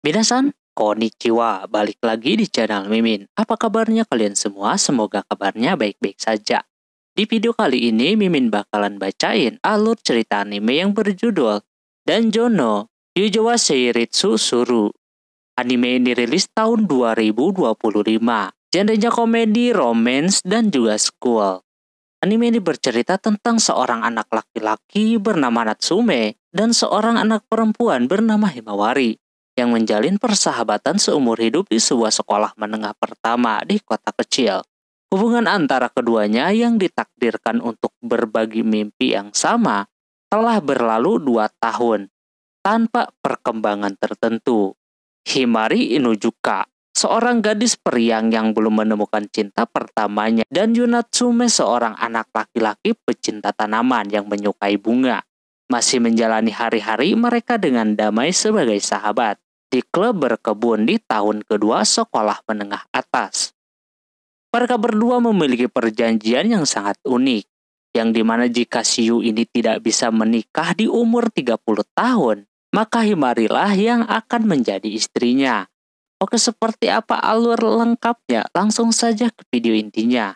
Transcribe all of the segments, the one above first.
Minasan, konnichiwa, balik lagi di channel Mimin. Apa kabarnya kalian semua? Semoga kabarnya baik-baik saja. Di video kali ini, Mimin bakalan bacain alur cerita anime yang berjudul Danjono Yujowa Seiritsu Suru. Anime ini rilis tahun 2025. Genrenya komedi, romance, dan juga school. Anime ini bercerita tentang seorang anak laki-laki bernama Natsume dan seorang anak perempuan bernama Himawari yang menjalin persahabatan seumur hidup di sebuah sekolah menengah pertama di kota kecil. Hubungan antara keduanya yang ditakdirkan untuk berbagi mimpi yang sama telah berlalu 2 tahun tanpa perkembangan tertentu. Himari Inuzuka, seorang gadis periang yang belum menemukan cinta pertamanya, dan Yunatsume, seorang anak laki-laki pecinta tanaman yang menyukai bunga, masih menjalani hari-hari mereka dengan damai sebagai sahabat di klub berkebun di tahun kedua sekolah menengah atas. Mereka berdua memiliki perjanjian yang sangat unik, yang dimana jika Shiyu ini tidak bisa menikah di umur 30 tahun, maka Himarilah yang akan menjadi istrinya. Oke, seperti apa alur lengkapnya? Langsung saja ke video intinya.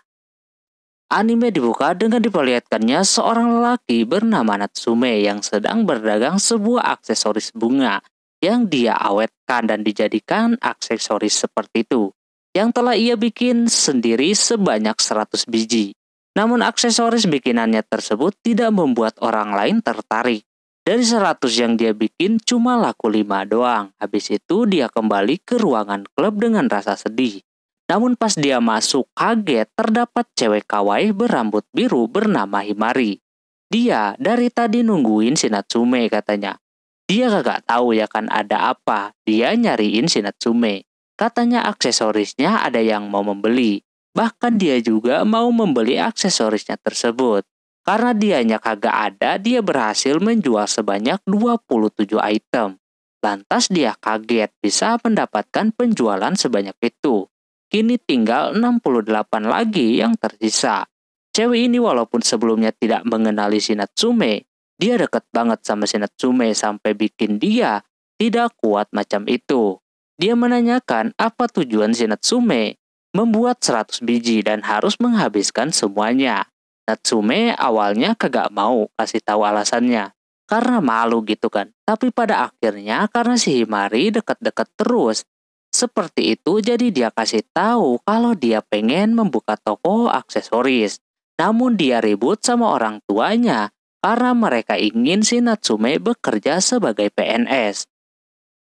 Anime dibuka dengan diperlihatkannya seorang lelaki bernama Natsume yang sedang berdagang sebuah aksesoris bunga yang dia awetkan dan dijadikan aksesoris seperti itu, yang telah ia bikin sendiri sebanyak 100 biji. Namun aksesoris bikinannya tersebut tidak membuat orang lain tertarik. Dari 100 yang dia bikin cuma laku 5 doang. Habis itu dia kembali ke ruangan klub dengan rasa sedih. Namun pas dia masuk kaget terdapat cewek kawaii berambut biru bernama Himari. Dia dari tadi nungguin si Natsume katanya. Dia kagak tahu ya kan ada apa. Dia nyariin si Natsume. Katanya aksesorisnya ada yang mau membeli. Bahkan dia juga mau membeli aksesorisnya tersebut. Karena dianya kagak ada, dia berhasil menjual sebanyak 27 item. Lantas dia kaget bisa mendapatkan penjualan sebanyak itu. Kini tinggal 68 lagi yang tersisa. Cewek ini walaupun sebelumnya tidak mengenali si Natsume, dia deket banget sama si Natsume sampai bikin dia tidak kuat macam itu. Dia menanyakan apa tujuan si Natsume membuat 100 biji dan harus menghabiskan semuanya. Natsume awalnya kagak mau kasih tahu alasannya, karena malu gitu kan. Tapi pada akhirnya karena si Himari deket-deket terus, seperti itu jadi dia kasih tahu kalau dia pengen membuka toko aksesoris. Namun dia ribut sama orang tuanya, karena mereka ingin si Natsume bekerja sebagai PNS.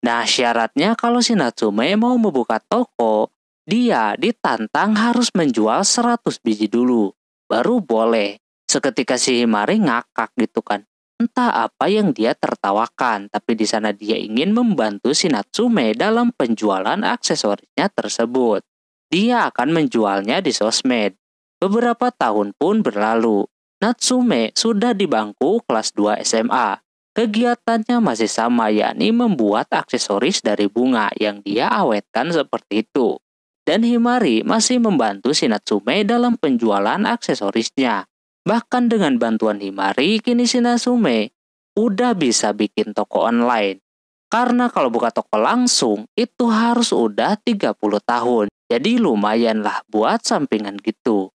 Nah syaratnya kalau si Natsume mau membuka toko, dia ditantang harus menjual 100 biji dulu. Baru boleh. Seketika si Himari ngakak gitu kan. Entah apa yang dia tertawakan, tapi di sana dia ingin membantu si Natsume dalam penjualan aksesorisnya tersebut. Dia akan menjualnya di sosmed. Beberapa tahun pun berlalu. Natsume sudah di bangku kelas 2 SMA. Kegiatannya masih sama, yakni membuat aksesoris dari bunga yang dia awetkan seperti itu. Dan Himari masih membantu si Natsume dalam penjualan aksesorisnya. Bahkan dengan bantuan Himari, kini si Natsume udah bisa bikin toko online. Karena kalau buka toko langsung, itu harus udah 30 tahun. Jadi lumayan lah buat sampingan gitu.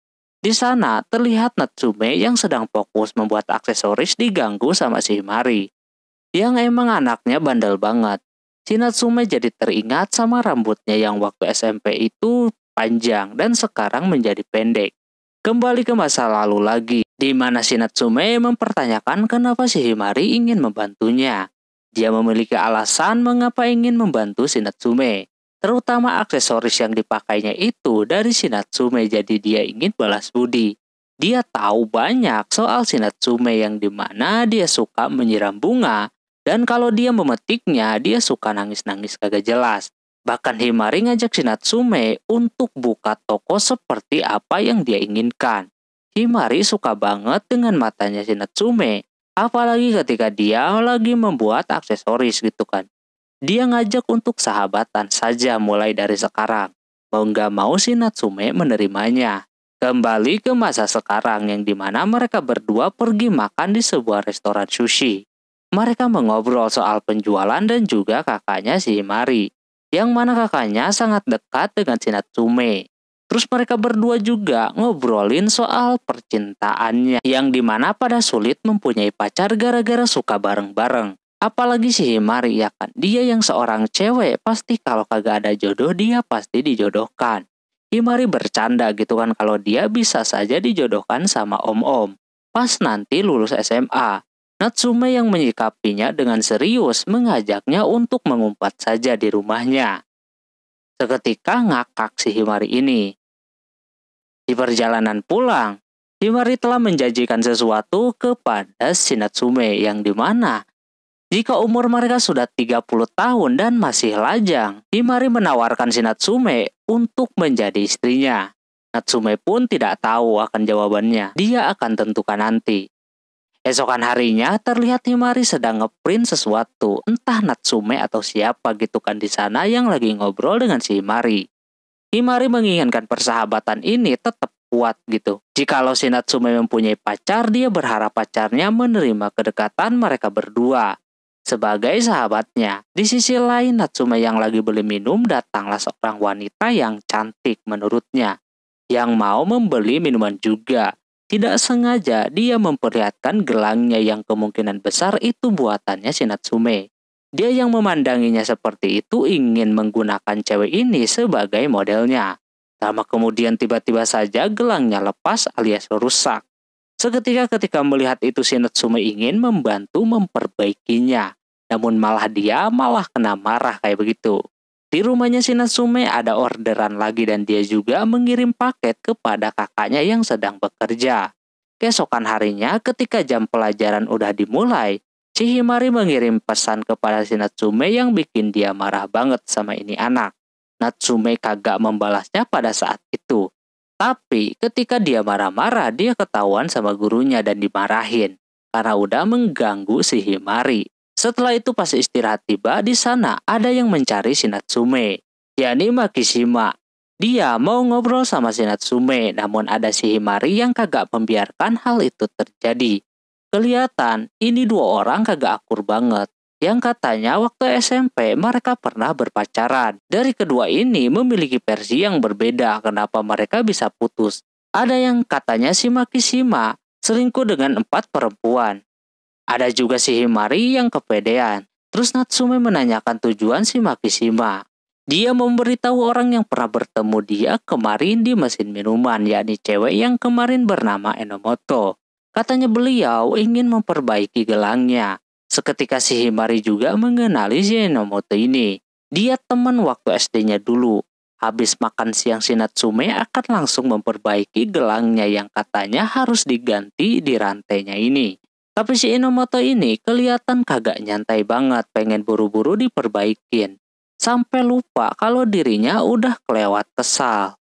Di sana terlihat Natsume yang sedang fokus membuat aksesoris diganggu sama si Himari. Yang emang anaknya bandel banget. Si Natsume jadi teringat sama rambutnya yang waktu SMP itu panjang dan sekarang menjadi pendek. Kembali ke masa lalu lagi, di mana si Natsume mempertanyakan kenapa si Himari ingin membantunya. Dia memiliki alasan mengapa ingin membantu si Natsume, terutama aksesoris yang dipakainya itu dari si Natsume, jadi dia ingin balas budi. Dia tahu banyak soal si Natsume yang dimana dia suka menyiram bunga, dan kalau dia memetiknya, dia suka nangis-nangis kagak jelas. Bahkan Himari ngajak si Natsume untuk buka toko seperti apa yang dia inginkan. Himari suka banget dengan matanya si Natsume. Apalagi ketika dia lagi membuat aksesoris gitu kan. Dia ngajak untuk sahabatan saja mulai dari sekarang. Mau nggak mau si Natsume menerimanya. Kembali ke masa sekarang yang dimana mereka berdua pergi makan di sebuah restoran sushi. Mereka mengobrol soal penjualan dan juga kakaknya si Himari, yang mana kakaknya sangat dekat dengan si Natsume. Terus mereka berdua juga ngobrolin soal percintaannya, yang dimana pada sulit mempunyai pacar gara-gara suka bareng-bareng. Apalagi si Himari ya kan, dia yang seorang cewek pasti kalau kagak ada jodoh dia pasti dijodohkan. Himari bercanda gitu kan kalau dia bisa saja dijodohkan sama om-om pas nanti lulus SMA. Natsume yang menyikapinya dengan serius mengajaknya untuk mengumpat saja di rumahnya. Seketika ngakak si Himari ini. Di perjalanan pulang, Himari telah menjanjikan sesuatu kepada si Natsume yang dimana jika umur mereka sudah 30 tahun dan masih lajang, Himari menawarkan si Natsume untuk menjadi istrinya. Natsume pun tidak tahu akan jawabannya, dia akan tentukan nanti. Esokan harinya terlihat Himari sedang ngeprint sesuatu, entah Natsume atau siapa gitu kan di sana yang lagi ngobrol dengan si Himari. Himari menginginkan persahabatan ini tetap kuat gitu. Jikalau si Natsume mempunyai pacar, dia berharap pacarnya menerima kedekatan mereka berdua sebagai sahabatnya. Di sisi lain, Natsume yang lagi beli minum, datanglah seorang wanita yang cantik menurutnya, yang mau membeli minuman juga. Tidak sengaja dia memperlihatkan gelangnya yang kemungkinan besar itu buatannya si Natsume. Dia yang memandanginya seperti itu ingin menggunakan cewek ini sebagai modelnya. Lama kemudian tiba-tiba saja gelangnya lepas alias rusak. Seketika ketika melihat itu si Natsume ingin membantu memperbaikinya. Namun dia malah kena marah kayak begitu. Di rumahnya si Natsume ada orderan lagi dan dia juga mengirim paket kepada kakaknya yang sedang bekerja. Keesokan harinya ketika jam pelajaran udah dimulai, si Himari mengirim pesan kepada si Natsume yang bikin dia marah banget sama ini anak. Natsume kagak membalasnya pada saat itu. Tapi ketika dia marah-marah, dia ketahuan sama gurunya dan dimarahin karena udah mengganggu si Himari. Setelah itu pas istirahat tiba, di sana ada yang mencari si Natsume, yakni Makishima. Dia mau ngobrol sama si Natsume, namun ada si Himari yang kagak membiarkan hal itu terjadi. Kelihatan ini dua orang kagak akur banget. Yang katanya waktu SMP mereka pernah berpacaran. Dari kedua ini memiliki versi yang berbeda kenapa mereka bisa putus. Ada yang katanya si Makishima selingkuh dengan 4 perempuan. Ada juga si Himari yang kepedean. Terus Natsume menanyakan tujuan si Makishima. Dia memberitahu orang yang pernah bertemu dia kemarin di mesin minuman, yakni cewek yang kemarin bernama Enomoto. Katanya beliau ingin memperbaiki gelangnya. Seketika si Himari juga mengenali si Enomoto ini. Dia teman waktu SD-nya dulu. Habis makan siang si Natsume akan langsung memperbaiki gelangnya yang katanya harus diganti di rantainya ini. Tapi si Enomoto ini kelihatan kagak nyantai banget, pengen buru-buru diperbaikin. Sampai lupa kalau dirinya udah kelewat kesal.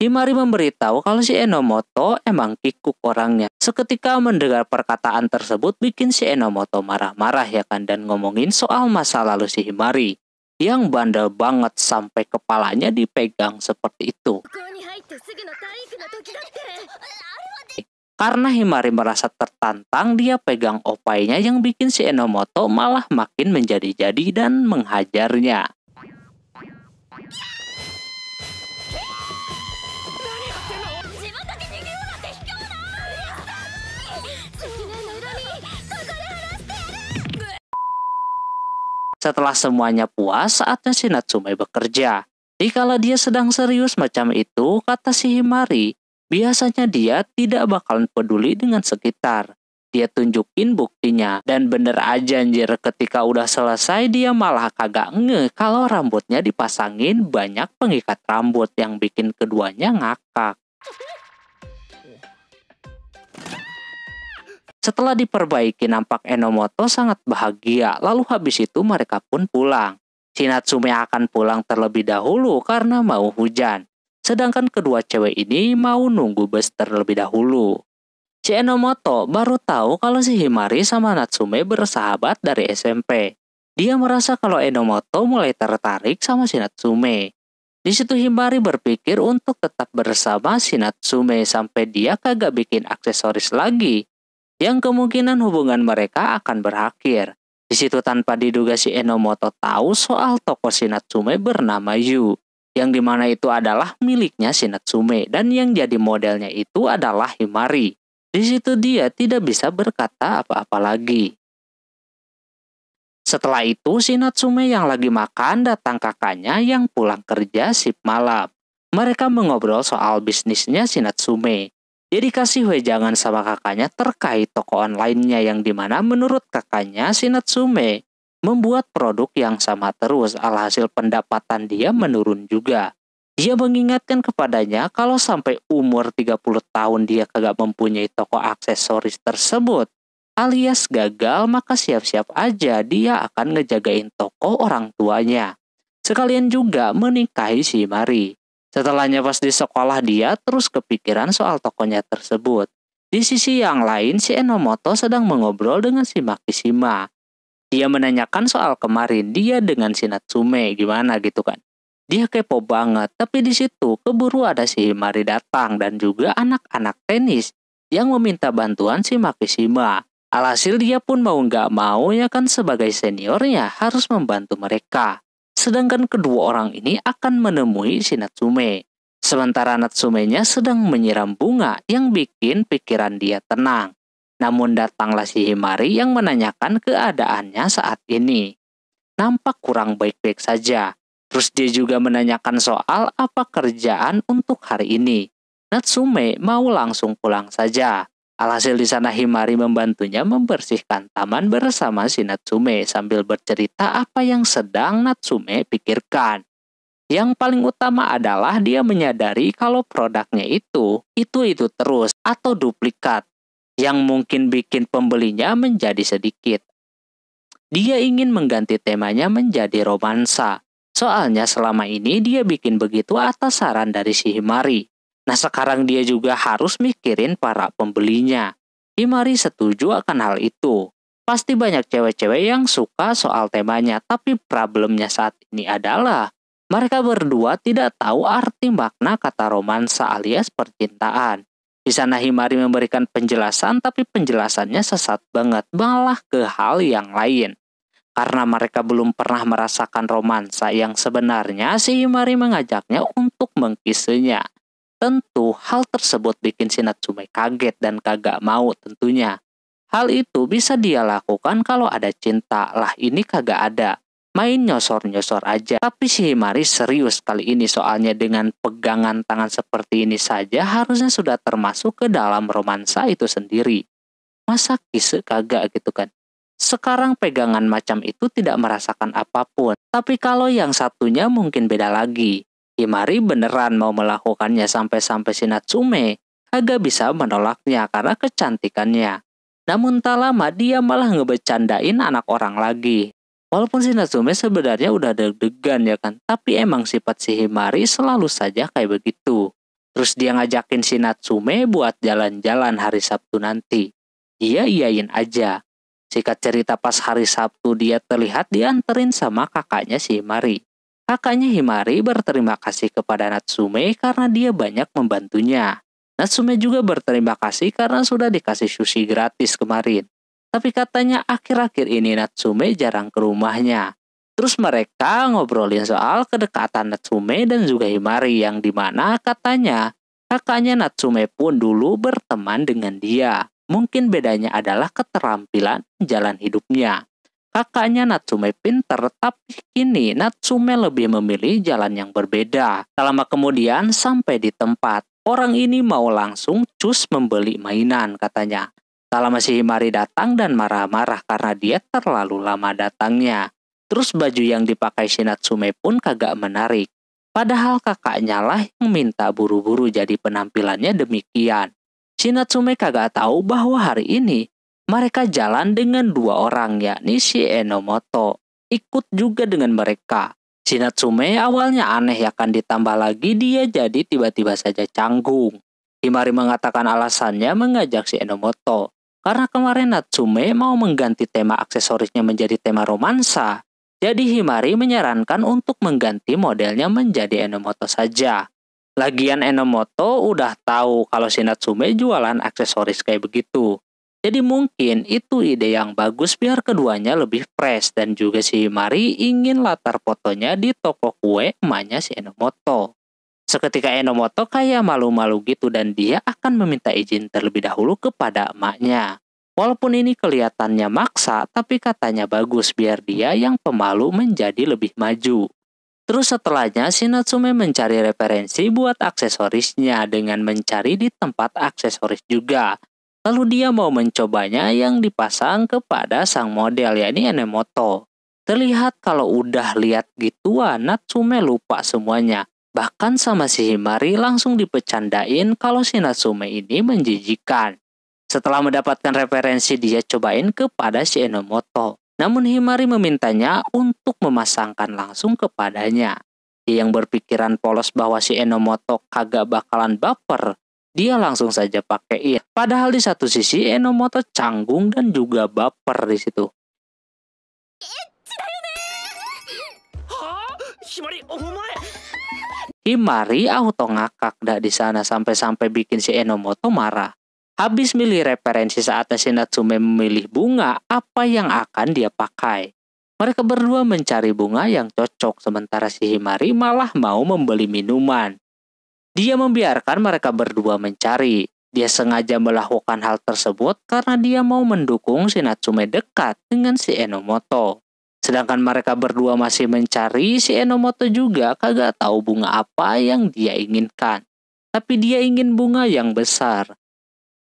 Himari memberitahu kalau si Enomoto emang kikuk orangnya. Seketika mendengar perkataan tersebut bikin si Enomoto marah-marah ya kan dan ngomongin soal masa lalu si Himari yang bandel banget sampai kepalanya dipegang seperti itu. Karena Himari merasa tertantang, dia pegang opainya yang bikin si Enomoto malah makin menjadi-jadi dan menghajarnya. Setelah semuanya puas, saatnya si Natsume bekerja. Dikala dia sedang serius macam itu, kata si Himari, biasanya dia tidak bakalan peduli dengan sekitar. Dia tunjukin buktinya, dan bener aja anjir ketika udah selesai dia malah kagak nge kalau rambutnya dipasangin banyak pengikat rambut yang bikin keduanya ngakak. Setelah diperbaiki nampak Enomoto sangat bahagia, lalu habis itu mereka pun pulang. Si Natsume akan pulang terlebih dahulu karena mau hujan. Sedangkan kedua cewek ini mau nunggu bus terlebih dahulu. Si Enomoto baru tahu kalau si Himari sama Natsume bersahabat dari SMP. Dia merasa kalau Enomoto mulai tertarik sama si Natsume. Di situ Himari berpikir untuk tetap bersama si Natsume sampai dia kagak bikin aksesoris lagi, yang kemungkinan hubungan mereka akan berakhir. Di situ tanpa diduga si Enomoto tahu soal toko si Natsume bernama Yu, yang dimana itu adalah miliknya si Natsume dan yang jadi modelnya itu adalah Himari. Di situ dia tidak bisa berkata apa-apa lagi. Setelah itu si Natsume yang lagi makan datang kakaknya yang pulang kerja shift malam. Mereka mengobrol soal bisnisnya si Natsume. Dia dikasih wejangan sama kakaknya terkait toko online-nya yang dimana menurut kakaknya si Natsume membuat produk yang sama terus, alhasil pendapatan dia menurun juga. Dia mengingatkan kepadanya kalau sampai umur 30 tahun dia kagak mempunyai toko aksesoris tersebut, alias gagal, maka siap-siap aja dia akan ngejagain toko orang tuanya. Sekalian juga menikahi si Mari. Setelahnya pas di sekolah dia terus kepikiran soal tokonya tersebut. Di sisi yang lain si Enomoto sedang mengobrol dengan si Makishima. Dia menanyakan soal kemarin dia dengan si Natsume gimana gitu kan. Dia kepo banget, tapi di situ keburu ada si Himari datang dan juga anak-anak tenis yang meminta bantuan si Makishima. Alhasil dia pun mau nggak mau ya kan sebagai seniornya harus membantu mereka. Sedangkan kedua orang ini akan menemui si Natsume. Sementara Natsume-nya sedang menyiram bunga yang bikin pikiran dia tenang. Namun datanglah si Himari yang menanyakan keadaannya saat ini. Nampak kurang baik-baik saja. Terus dia juga menanyakan soal apa kerjaan untuk hari ini. Natsume mau langsung pulang saja. Alhasil di sana Himari membantunya membersihkan taman bersama si Natsume sambil bercerita apa yang sedang Natsume pikirkan. Yang paling utama adalah dia menyadari kalau produknya itu terus atau duplikat yang mungkin bikin pembelinya menjadi sedikit. Dia ingin mengganti temanya menjadi romansa. Soalnya selama ini dia bikin begitu atas saran dari si Himari. Nah sekarang dia juga harus mikirin para pembelinya. Himari setuju akan hal itu. Pasti banyak cewek-cewek yang suka soal temanya, tapi problemnya saat ini adalah mereka berdua tidak tahu arti makna kata romansa alias percintaan. Di sana Himari memberikan penjelasan, tapi penjelasannya sesat banget, malah ke hal yang lain. Karena mereka belum pernah merasakan romansa yang sebenarnya, si Himari mengajaknya untuk mengkisenya. Tentu hal tersebut bikin si Natsume kaget dan kagak mau tentunya. Hal itu bisa dia lakukan kalau ada cinta, lah ini kagak ada. Main nyosor-nyosor aja. Tapi si Himari serius kali ini soalnya dengan pegangan tangan seperti ini saja harusnya sudah termasuk ke dalam romansa itu sendiri. Masa kise kagak gitu kan. Sekarang pegangan macam itu tidak merasakan apapun. Tapi kalau yang satunya mungkin beda lagi. Himari beneran mau melakukannya sampai-sampai si Natsume kagak bisa menolaknya karena kecantikannya. Namun tak lama dia malah ngebecandain anak orang lagi. Walaupun si Natsume sebenarnya udah deg-degan ya kan, tapi emang sifat si Himari selalu saja kayak begitu. Terus dia ngajakin si Natsume buat jalan-jalan hari Sabtu nanti. Dia iyain aja. Singkat cerita pas hari Sabtu dia terlihat dianterin sama kakaknya si Himari. Kakaknya Himari berterima kasih kepada Natsume karena dia banyak membantunya. Natsume juga berterima kasih karena sudah dikasih sushi gratis kemarin. Tapi katanya akhir-akhir ini Natsume jarang ke rumahnya. Terus mereka ngobrolin soal kedekatan Natsume dan juga Himari yang dimana katanya kakaknya Natsume pun dulu berteman dengan dia. Mungkin bedanya adalah keterampilan jalan hidupnya. Kakaknya Natsume pinter, tapi kini Natsume lebih memilih jalan yang berbeda. Tak lama kemudian sampai di tempat. Orang ini mau langsung cus membeli mainan katanya. Tak lama si Himari datang dan marah-marah karena dia terlalu lama datangnya. Terus baju yang dipakai si Natsume pun kagak menarik. Padahal kakaknya lah yang minta buru-buru jadi penampilannya demikian. Si Natsume kagak tahu bahwa hari ini mereka jalan dengan dua orang yakni si Enomoto. Ikut juga dengan mereka. Si Natsume awalnya aneh ya kan ditambah lagi dia jadi tiba-tiba saja canggung. Himari mengatakan alasannya mengajak si Enomoto. Karena kemarin Natsume mau mengganti tema aksesorisnya menjadi tema romansa. Jadi Himari menyarankan untuk mengganti modelnya menjadi Enomoto saja. Lagian Enomoto udah tahu kalau si Natsume jualan aksesoris kayak begitu. Jadi mungkin itu ide yang bagus biar keduanya lebih fresh dan juga si Himari ingin latar fotonya di toko kue emaknya si Enomoto. Seketika Enomoto kayak malu-malu gitu dan dia akan meminta izin terlebih dahulu kepada emaknya. Walaupun ini kelihatannya maksa, tapi katanya bagus biar dia yang pemalu menjadi lebih maju. Terus setelahnya si Natsume mencari referensi buat aksesorisnya dengan mencari di tempat aksesoris juga. Lalu dia mau mencobanya yang dipasang kepada sang model yakni Enomoto. Terlihat kalau udah lihat gituan Natsume lupa semuanya. Bahkan sama si Himari langsung dipecandain kalau si Natsume ini menjijikan. Setelah mendapatkan referensi dia cobain kepada si Enomoto. Namun Himari memintanya untuk memasangkan langsung kepadanya. Dia yang berpikiran polos bahwa si Enomoto kagak bakalan baper. Dia langsung saja pakein. Padahal di satu sisi Enomoto canggung dan juga baper di situ. Himari auto ngakak dah di sana sampai-sampai bikin si Enomoto marah. Habis milih referensi saatnya si Natsume memilih bunga apa yang akan dia pakai. Mereka berdua mencari bunga yang cocok sementara si Himari malah mau membeli minuman. Dia membiarkan mereka berdua mencari. Dia sengaja melakukan hal tersebut karena dia mau mendukung si Natsume dekat dengan si Enomoto. Sedangkan mereka berdua masih mencari, si Enomoto juga kagak tahu bunga apa yang dia inginkan. Tapi dia ingin bunga yang besar.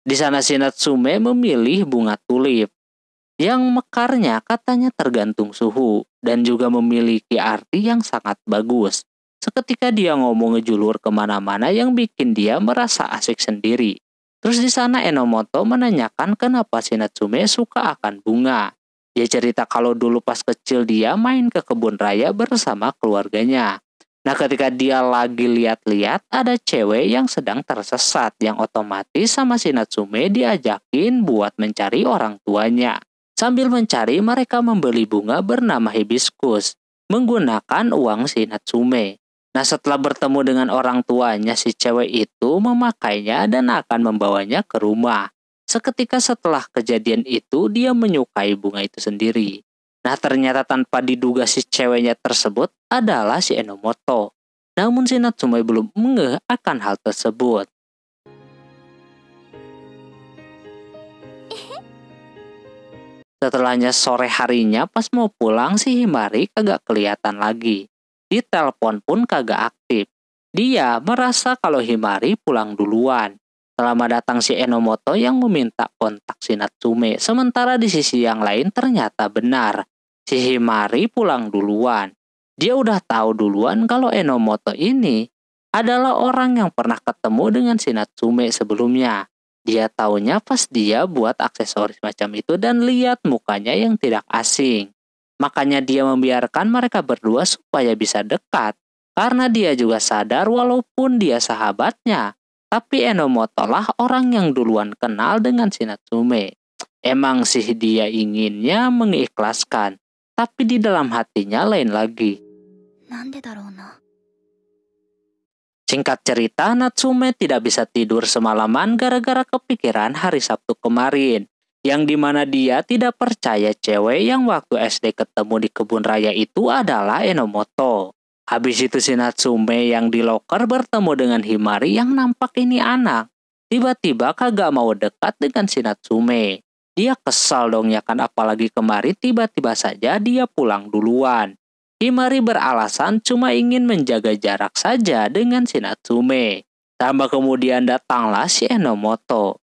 Di sana si Natsume memilih bunga tulip. Yang mekarnya katanya tergantung suhu dan juga memiliki arti yang sangat bagus. Seketika dia ngomong ngejulur kemana-mana yang bikin dia merasa asik sendiri. Terus di sana Enomoto menanyakan kenapa si Natsume suka akan bunga. Dia cerita kalau dulu pas kecil dia main ke kebun raya bersama keluarganya. Nah ketika dia lagi lihat-lihat ada cewek yang sedang tersesat yang otomatis sama si Natsume diajakin buat mencari orang tuanya. Sambil mencari mereka membeli bunga bernama hibiscus menggunakan uang si Natsume. Nah setelah bertemu dengan orang tuanya si cewek itu memakainya dan akan membawanya ke rumah. Seketika setelah kejadian itu dia menyukai bunga itu sendiri. Nah ternyata tanpa diduga si ceweknya tersebut adalah si Enomoto. Namun si Natsume belum ngeh akan hal tersebut. Setelahnya sore harinya pas mau pulang si Himari kagak kelihatan lagi. Di telepon pun kagak aktif. Dia merasa kalau Himari pulang duluan. Selama datang si Enomoto yang meminta kontak si Natsume. Sementara di sisi yang lain ternyata benar. Si Himari pulang duluan. Dia udah tahu duluan kalau Enomoto ini adalah orang yang pernah ketemu dengan si Natsume sebelumnya. Dia taunya pas dia buat aksesoris macam itu dan lihat mukanya yang tidak asing. Makanya dia membiarkan mereka berdua supaya bisa dekat. Karena dia juga sadar walaupun dia sahabatnya. Tapi Enomoto lah orang yang duluan kenal dengan si Natsume. Emang sih dia inginnya mengikhlaskan. Tapi di dalam hatinya lain lagi. Singkat cerita, Natsume tidak bisa tidur semalaman gara-gara kepikiran hari Sabtu kemarin. Yang dimana dia tidak percaya cewek yang waktu SD ketemu di kebun raya itu adalah Enomoto. Habis itu si Natsume yang di loker bertemu dengan Himari yang nampak ini anak. Tiba-tiba kagak mau dekat dengan si Natsume. Dia kesal dong ya kan apalagi kemarin tiba-tiba saja dia pulang duluan. Himari beralasan cuma ingin menjaga jarak saja dengan si Natsume. Tambah kemudian datanglah si Enomoto.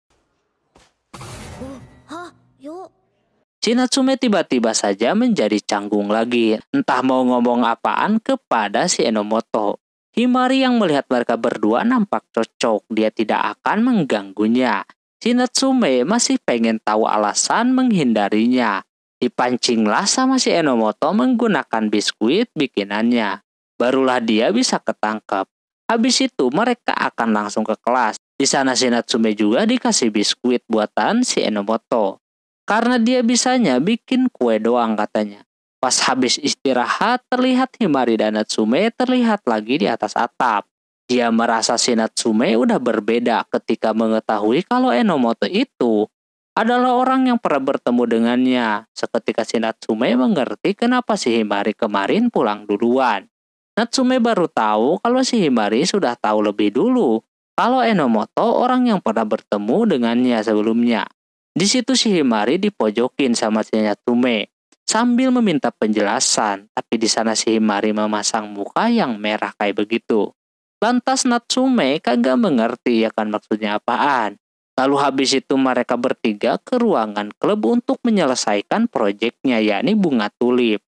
Si Natsume tiba-tiba saja menjadi canggung lagi. Entah mau ngomong apaan kepada si Enomoto. Himari yang melihat mereka berdua nampak cocok. Dia tidak akan mengganggunya. Si Natsume masih pengen tahu alasan menghindarinya. Dipancinglah sama si Enomoto menggunakan biskuit bikinannya. Barulah dia bisa ketangkep. Habis itu mereka akan langsung ke kelas. Di sana si Natsume juga dikasih biskuit buatan si Enomoto. Karena dia bisanya bikin kue doang katanya. Pas habis istirahat, terlihat Himari dan Natsume terlihat lagi di atas atap. Dia merasa si Natsume udah berbeda ketika mengetahui kalau Enomoto itu adalah orang yang pernah bertemu dengannya. Seketika si Natsume mengerti kenapa si Himari kemarin pulang duluan. Natsume baru tahu kalau si Himari sudah tahu lebih dulu kalau Enomoto orang yang pernah bertemu dengannya sebelumnya. Di situ si Himari dipojokin sama si Natsume sambil meminta penjelasan, tapi di sana si Himari memasang muka yang merah kayak begitu. Lantas Natsume kagak mengerti ya kan maksudnya apaan. Lalu habis itu mereka bertiga ke ruangan klub untuk menyelesaikan proyeknya, yakni bunga tulip.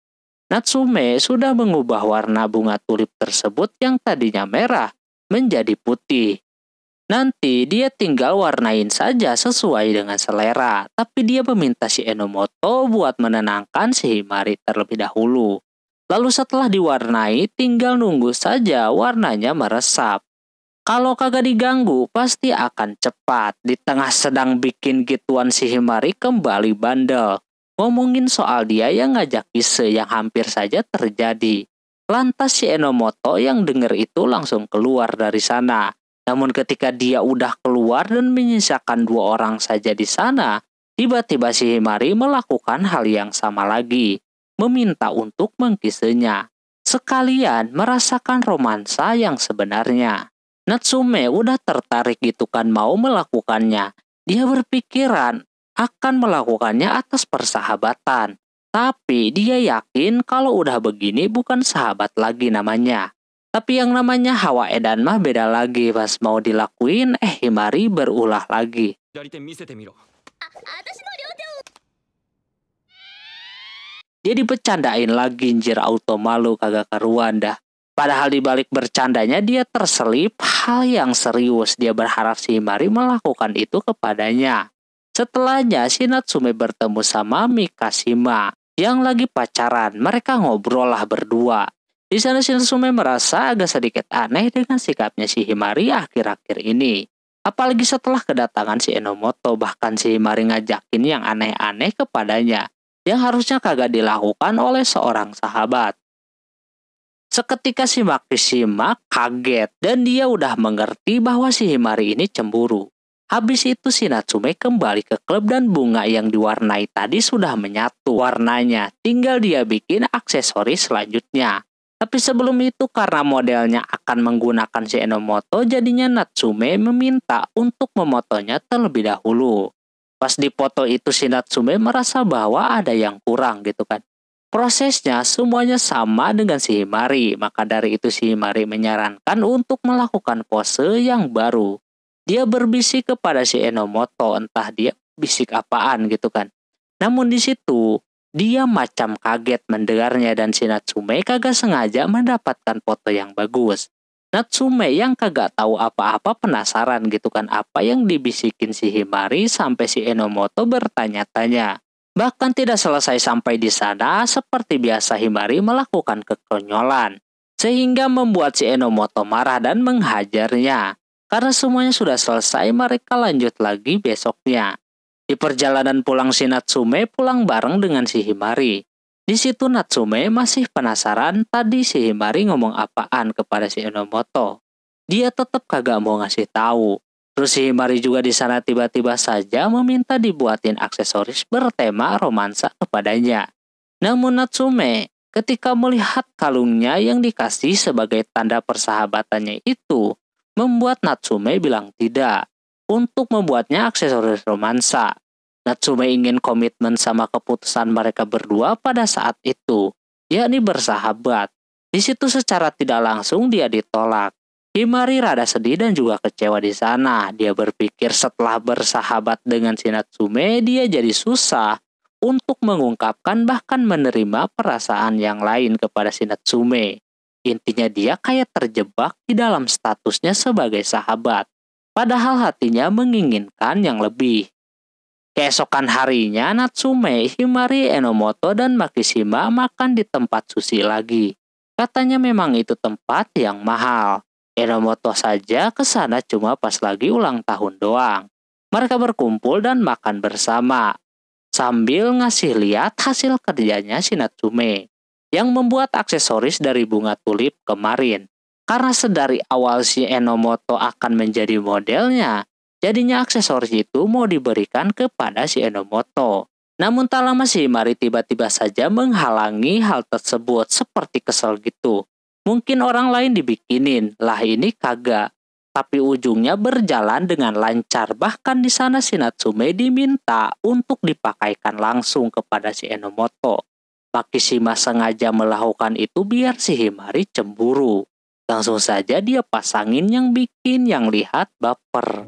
Natsume sudah mengubah warna bunga tulip tersebut yang tadinya merah menjadi putih. Nanti dia tinggal warnain saja sesuai dengan selera, tapi dia meminta si Enomoto buat menenangkan si Himari terlebih dahulu. Lalu setelah diwarnai, tinggal nunggu saja warnanya meresap. Kalau kagak diganggu, pasti akan cepat. Di tengah sedang bikin gituan si Himari kembali bandel. Ngomongin soal dia yang ngajak kise yang hampir saja terjadi. Lantas si Enomoto yang denger itu langsung keluar dari sana. Namun ketika dia udah keluar dan menyisakan 2 orang saja di sana, tiba-tiba si Himari melakukan hal yang sama lagi. Meminta untuk mengkisenya. Sekalian merasakan romansa yang sebenarnya. Natsume udah tertarik gitu kan mau melakukannya. Dia berpikiran akan melakukannya atas persahabatan. Tapi dia yakin kalau udah begini bukan sahabat lagi namanya. Tapi yang namanya Hawa Edan mah beda lagi. Pas mau dilakuin, Himari berulah lagi. Dia dibecandain lagi, anjir, auto malu kagak karuan dah. Padahal dibalik bercandanya dia terselip hal yang serius. Dia berharap si Himari melakukan itu kepadanya. Setelahnya si Natsume bertemu sama Mikashima yang lagi pacaran. Mereka ngobrol lah berdua. Di sana si Natsume merasa agak sedikit aneh dengan sikapnya si Himari akhir-akhir ini. Apalagi setelah kedatangan si Enomoto, bahkan si Himari ngajakin yang aneh-aneh kepadanya yang harusnya kagak dilakukan oleh seorang sahabat. Seketika si Makishima kaget dan dia udah mengerti bahwa si Himari ini cemburu. Habis itu si Natsume kembali ke klub dan bunga yang diwarnai tadi sudah menyatu warnanya. Tinggal dia bikin aksesoris selanjutnya. Tapi sebelum itu karena modelnya akan menggunakan si Enomoto, jadinya Natsume meminta untuk memotonya terlebih dahulu. Pas dipoto itu si Natsume merasa bahwa ada yang kurang gitu kan. Prosesnya semuanya sama dengan si Himari, maka dari itu si Himari menyarankan untuk melakukan pose yang baru. Dia berbisik kepada si Enomoto, entah dia bisik apaan gitu kan. Namun di situ dia macam kaget mendengarnya dan si Natsume kagak sengaja mendapatkan foto yang bagus. Natsume yang kagak tahu apa-apa penasaran gitu kan apa yang dibisikin si Himari sampai si Enomoto bertanya-tanya. Bahkan tidak selesai sampai di sana, seperti biasa Himari melakukan kekonyolan. Sehingga membuat si Enomoto marah dan menghajarnya. Karena semuanya sudah selesai, mereka lanjut lagi besoknya. Di perjalanan pulang si Natsume pulang bareng dengan si Himari. Di situ Natsume masih penasaran tadi si Himari ngomong apaan kepada si Enomoto. Dia tetap kagak mau ngasih tahu. Terus si Himari juga di sana tiba-tiba saja meminta dibuatin aksesoris bertema romansa kepadanya. Namun Natsume ketika melihat kalungnya yang dikasih sebagai tanda persahabatannya itu, membuat Natsume bilang tidak untuk membuatnya aksesoris romansa. Natsume ingin komitmen sama keputusan mereka berdua pada saat itu, yakni bersahabat. Di situ secara tidak langsung dia ditolak. Himari rada sedih dan juga kecewa di sana. Dia berpikir setelah bersahabat dengan si Natsume, dia jadi susah untuk mengungkapkan bahkan menerima perasaan yang lain kepada si Natsume. Intinya dia kayak terjebak di dalam statusnya sebagai sahabat. Padahal hatinya menginginkan yang lebih. Keesokan harinya, Natsume, Himari, Enomoto, dan Makishima makan di tempat sushi lagi. Katanya memang itu tempat yang mahal. Enomoto saja ke sana cuma pas lagi ulang tahun doang. Mereka berkumpul dan makan bersama. sambil ngasih lihat hasil kerjanya si Natsume yang membuat aksesoris dari bunga tulip kemarin. Karena sedari awal si Enomoto akan menjadi modelnya, jadinya aksesoris itu mau diberikan kepada si Enomoto. Namun tak lama si Himari tiba-tiba saja menghalangi hal tersebut seperti kesel gitu. Mungkin orang lain dibikinin, lah ini kagak. Tapi ujungnya berjalan dengan lancar, bahkan di sana si Natsume diminta untuk dipakaikan langsung kepada si Enomoto. Makishima sengaja melakukan itu biar si Himari cemburu. Langsung saja dia pasangin yang bikin yang lihat baper.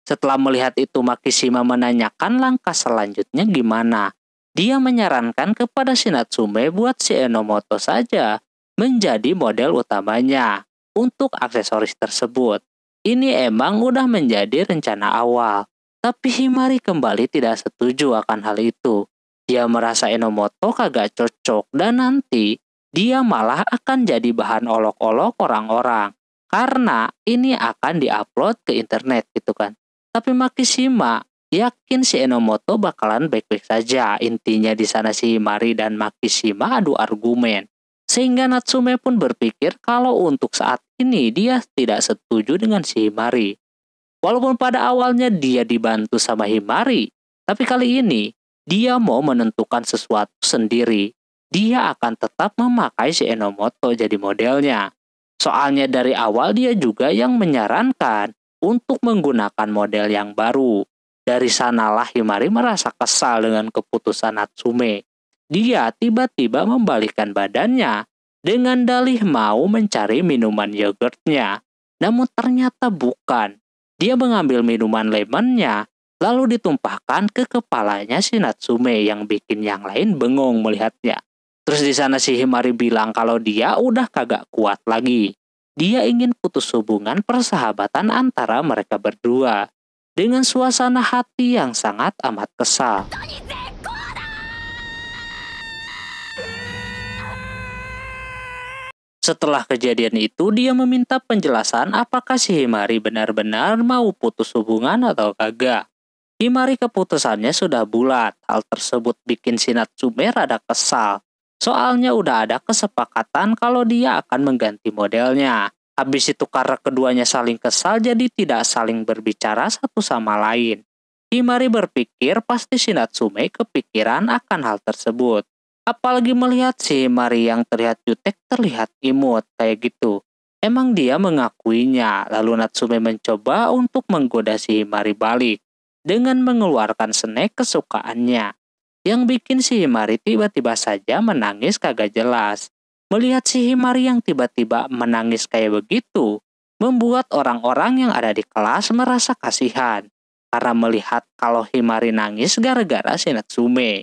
Setelah melihat itu Makishima menanyakan langkah selanjutnya gimana. Dia menyarankan kepada si Natsume buat si Enomoto saja menjadi model utamanya untuk aksesoris tersebut. Ini emang udah menjadi rencana awal, tapi Himari kembali tidak setuju akan hal itu. Dia merasa Enomoto kagak cocok dan nanti dia malah akan jadi bahan olok-olok orang-orang karena ini akan diupload ke internet gitu kan. Tapi Makishima yakin si Enomoto bakalan baik-baik saja. Intinya di sana si Himari dan Makishima adu argumen. Sehingga Natsume pun berpikir kalau untuk saat ini dia tidak setuju dengan si Himari. Walaupun pada awalnya dia dibantu sama Himari, tapi kali ini dia mau menentukan sesuatu sendiri. Dia akan tetap memakai si Enomoto jadi modelnya. Soalnya dari awal dia juga yang menyarankan untuk menggunakan model yang baru. Dari sanalah Himari merasa kesal dengan keputusan Natsume. Dia tiba-tiba membalikkan badannya dengan dalih mau mencari minuman yogurtnya. Namun ternyata bukan. Dia mengambil minuman lemonnya, lalu ditumpahkan ke kepalanya si Natsume yang bikin yang lain bengong melihatnya. Terus di sana si Himari bilang kalau dia udah kagak kuat lagi. Dia ingin putus hubungan persahabatan antara mereka berdua dengan suasana hati yang sangat amat kesal. Setelah kejadian itu, dia meminta penjelasan apakah si Himari benar-benar mau putus hubungan atau kagak. Himari keputusannya sudah bulat. Hal tersebut bikin si Natsume rada kesal. Soalnya udah ada kesepakatan kalau dia akan mengganti modelnya. Habis itu karena keduanya saling kesal jadi tidak saling berbicara satu sama lain. Himari berpikir pasti si Natsume kepikiran akan hal tersebut. Apalagi melihat si Himari yang terlihat jutek terlihat imut kayak gitu. Emang dia mengakuinya, lalu Natsume mencoba untuk menggoda si Himari balik dengan mengeluarkan snack kesukaannya. Yang bikin si Himari tiba-tiba saja menangis kagak jelas. Melihat si Himari yang tiba-tiba menangis kayak begitu, membuat orang-orang yang ada di kelas merasa kasihan. Karena melihat kalau Himari nangis gara-gara si Natsume.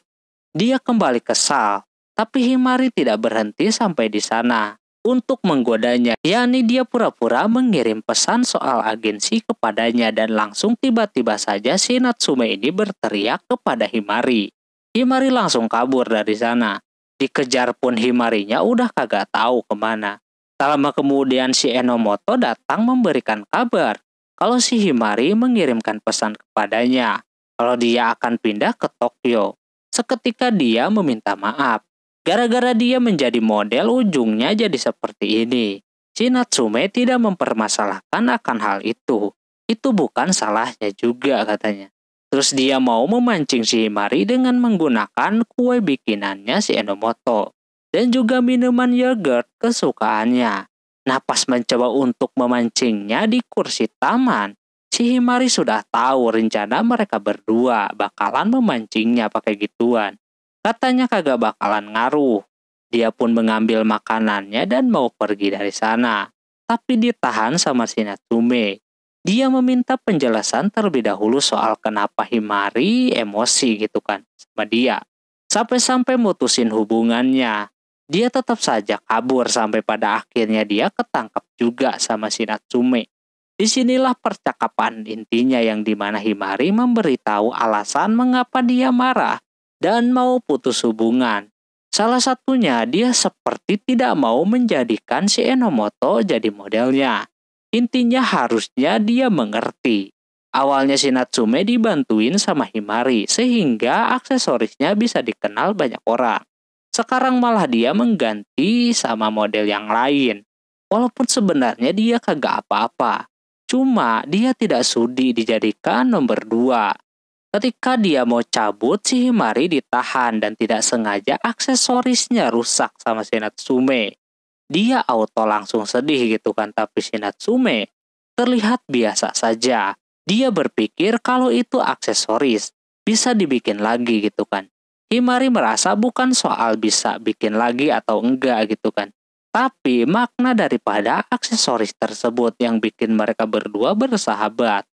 Dia kembali kesal, tapi Himari tidak berhenti sampai di sana untuk menggodanya, yakni dia pura-pura mengirim pesan soal agensi kepadanya dan langsung tiba-tiba saja si Natsume ini berteriak kepada Himari. Himari langsung kabur dari sana. Dikejar pun Himarinya udah kagak tahu kemana. Tak lama kemudian si Enomoto datang memberikan kabar kalau si Himari mengirimkan pesan kepadanya kalau dia akan pindah ke Tokyo. Seketika dia meminta maaf. Gara-gara dia menjadi model ujungnya jadi seperti ini. Si Natsume tidak mempermasalahkan akan hal itu. Itu bukan salahnya juga katanya. Terus dia mau memancing si Himari dengan menggunakan kue bikinannya si Enomoto. Dan juga minuman yogurt kesukaannya. Nah pas mencoba untuk memancingnya di kursi taman, si Himari sudah tahu rencana mereka berdua bakalan memancingnya pakai gituan. Katanya kagak bakalan ngaruh. Dia pun mengambil makanannya dan mau pergi dari sana. Tapi ditahan sama si Natsume. Dia meminta penjelasan terlebih dahulu soal kenapa Himari emosi gitu kan sama dia. Sampai-sampai mutusin hubungannya. Dia tetap saja kabur sampai pada akhirnya dia ketangkap juga sama si Natsume. Disinilah percakapan intinya yang dimana Himari memberitahu alasan mengapa dia marah dan mau putus hubungan. Salah satunya dia seperti tidak mau menjadikan si Enomoto jadi modelnya. Intinya harusnya dia mengerti. Awalnya si Natsume dibantuin sama Himari sehingga aksesorisnya bisa dikenal banyak orang. Sekarang malah dia mengganti sama model yang lain. Walaupun sebenarnya dia kagak apa-apa. Cuma dia tidak sudi dijadikan nomor 2. Ketika dia mau cabut, si Himari ditahan dan tidak sengaja aksesorisnya rusak sama si Natsume. Dia auto langsung sedih gitu kan, tapi si Natsume terlihat biasa saja. Dia berpikir kalau itu aksesoris, bisa dibikin lagi gitu kan. Himari merasa bukan soal bisa bikin lagi atau enggak gitu kan. Tapi makna daripada aksesoris tersebut yang bikin mereka berdua bersahabat.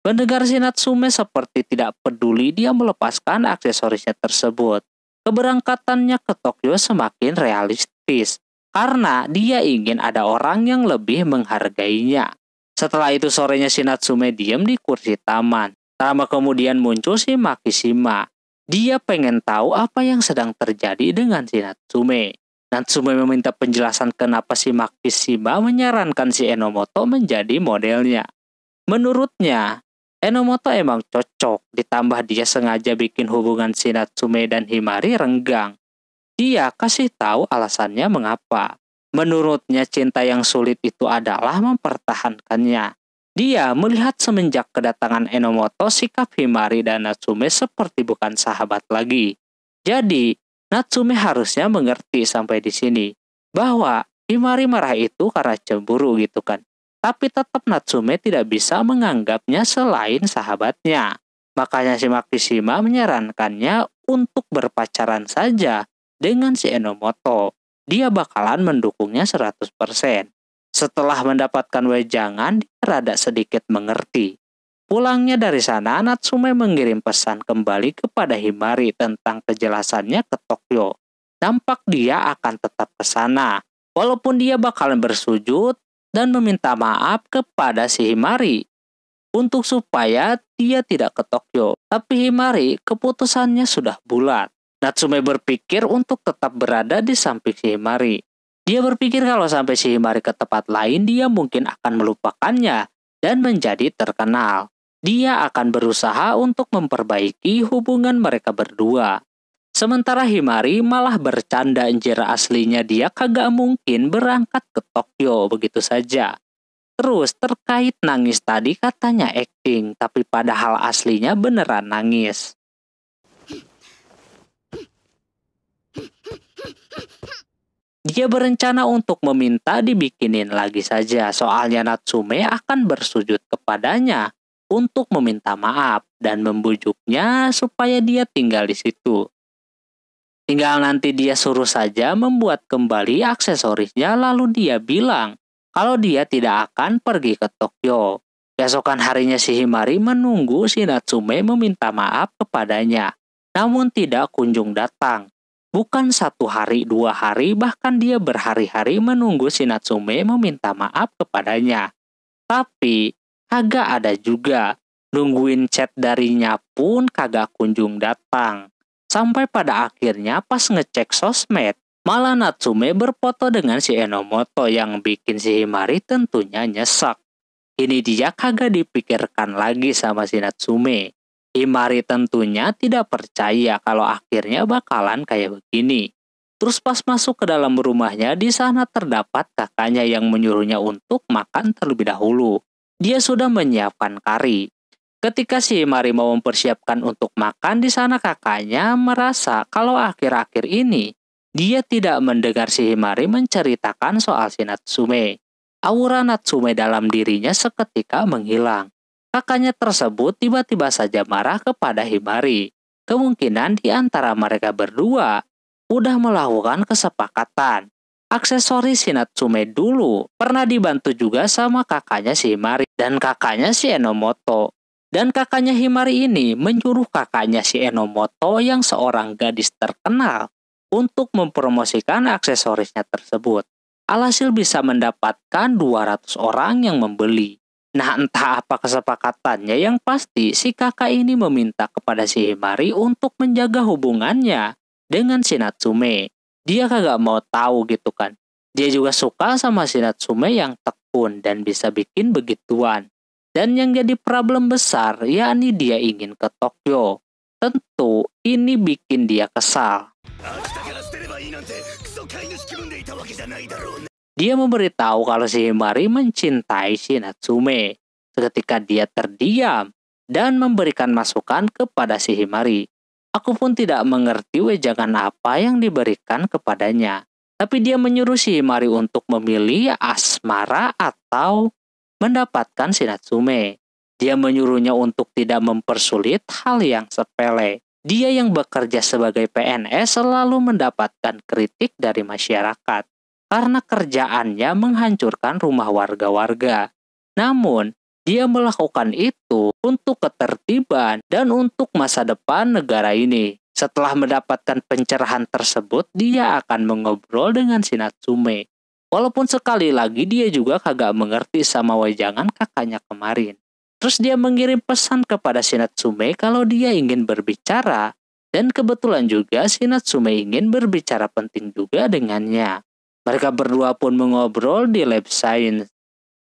Mendengar si Natsume seperti tidak peduli, dia melepaskan aksesorisnya tersebut. Keberangkatannya ke Tokyo semakin realistis, karena dia ingin ada orang yang lebih menghargainya. Setelah itu sorenya si Natsume diam di kursi taman. Lama kemudian muncul si Makishima. Dia pengen tahu apa yang sedang terjadi dengan si Natsume. Natsume meminta penjelasan kenapa si Makishima menyarankan si Enomoto menjadi modelnya. Menurutnya, Enomoto emang cocok, ditambah dia sengaja bikin hubungan si Natsume dan Himari renggang. Dia kasih tahu alasannya mengapa. Menurutnya cinta yang sulit itu adalah mempertahankannya. Dia melihat semenjak kedatangan Enomoto, sikap Himari dan Natsume seperti bukan sahabat lagi. Jadi, Natsume harusnya mengerti sampai di sini, bahwa Himari marah itu karena cemburu gitu kan. Tapi tetap Natsume tidak bisa menganggapnya selain sahabatnya. Makanya si Makishima menyarankannya untuk berpacaran saja dengan si Enomoto. Dia bakalan mendukungnya 100%. Setelah mendapatkan wejangan, dia rada sedikit mengerti. Pulangnya dari sana, Natsume mengirim pesan kembali kepada Himari tentang kejelasannya ke Tokyo. Nampak dia akan tetap ke sana, walaupun dia bakalan bersujud dan meminta maaf kepada si Himari untuk supaya dia tidak ke Tokyo. Tapi Himari keputusannya sudah bulat. Natsume berpikir untuk tetap berada di samping si Himari. Dia berpikir kalau sampai si Himari ke tempat lain, dia mungkin akan melupakannya dan menjadi terkenal. Dia akan berusaha untuk memperbaiki hubungan mereka berdua. Sementara Himari malah bercanda anjir, aslinya dia kagak mungkin berangkat ke Tokyo begitu saja. Terus terkait nangis tadi katanya acting, tapi padahal aslinya beneran nangis. Dia berencana untuk meminta dibikinin lagi saja, soalnya Natsume akan bersujud kepadanya untuk meminta maaf dan membujuknya supaya dia tinggal di situ. Tinggal nanti dia suruh saja membuat kembali aksesorisnya, lalu dia bilang kalau dia tidak akan pergi ke Tokyo. Besokan harinya si Himari menunggu si Natsume meminta maaf kepadanya, namun tidak kunjung datang. Bukan 1 hari, 2 hari, bahkan dia berhari-hari menunggu si Natsume meminta maaf kepadanya. Tapi kagak ada juga, nungguin chat darinya pun kagak kunjung datang. Sampai pada akhirnya pas ngecek sosmed, malah Natsume berfoto dengan si Enomoto yang bikin si Himari tentunya nyesek. Ini dia kagak dipikirkan lagi sama si Natsume. Himari tentunya tidak percaya kalau akhirnya bakalan kayak begini. Terus pas masuk ke dalam rumahnya, di sana terdapat kakaknya yang menyuruhnya untuk makan terlebih dahulu. Dia sudah menyiapkan kari. Ketika si Himari mau mempersiapkan untuk makan, di sana kakaknya merasa kalau akhir-akhir ini dia tidak mendengar si Himari menceritakan soal si Natsume. Aura Natsume dalam dirinya seketika menghilang. Kakaknya tersebut tiba-tiba saja marah kepada Himari. Kemungkinan di antara mereka berdua udah melakukan kesepakatan. Aksesoris si Natsume dulu pernah dibantu juga sama kakaknya si Himari dan kakaknya si Enomoto. Dan kakaknya Himari ini menyuruh kakaknya si Enomoto yang seorang gadis terkenal untuk mempromosikan aksesorisnya tersebut. Alhasil bisa mendapatkan 200 orang yang membeli. Nah, entah apa kesepakatannya, yang pasti si kakak ini meminta kepada si Himari untuk menjaga hubungannya dengan si Natsume. Dia kagak mau tahu gitu kan. Dia juga suka sama si Natsume yang tekun dan bisa bikin begituan. Dan yang jadi problem besar, yakni dia ingin ke Tokyo. Tentu ini bikin dia kesal. Dia memberitahu kalau si Himari mencintai si Natsume. Seketika dia terdiam dan memberikan masukan kepada si Himari. Aku pun tidak mengerti wejangan apa yang diberikan kepadanya. Tapi dia menyuruh si Himari untuk memilih asmara atau mendapatkan si Natsume. Dia menyuruhnya untuk tidak mempersulit hal yang sepele. Dia yang bekerja sebagai PNS selalu mendapatkan kritik dari masyarakat karena kerjaannya menghancurkan rumah warga-warga. Namun, dia melakukan itu untuk ketertiban dan untuk masa depan negara ini. Setelah mendapatkan pencerahan tersebut, dia akan mengobrol dengan si Natsume. Walaupun sekali lagi dia juga kagak mengerti sama wejangan kakaknya kemarin. Terus dia mengirim pesan kepada si Natsume kalau dia ingin berbicara. Dan kebetulan juga si Natsume ingin berbicara penting juga dengannya. Mereka berdua pun mengobrol di lab science.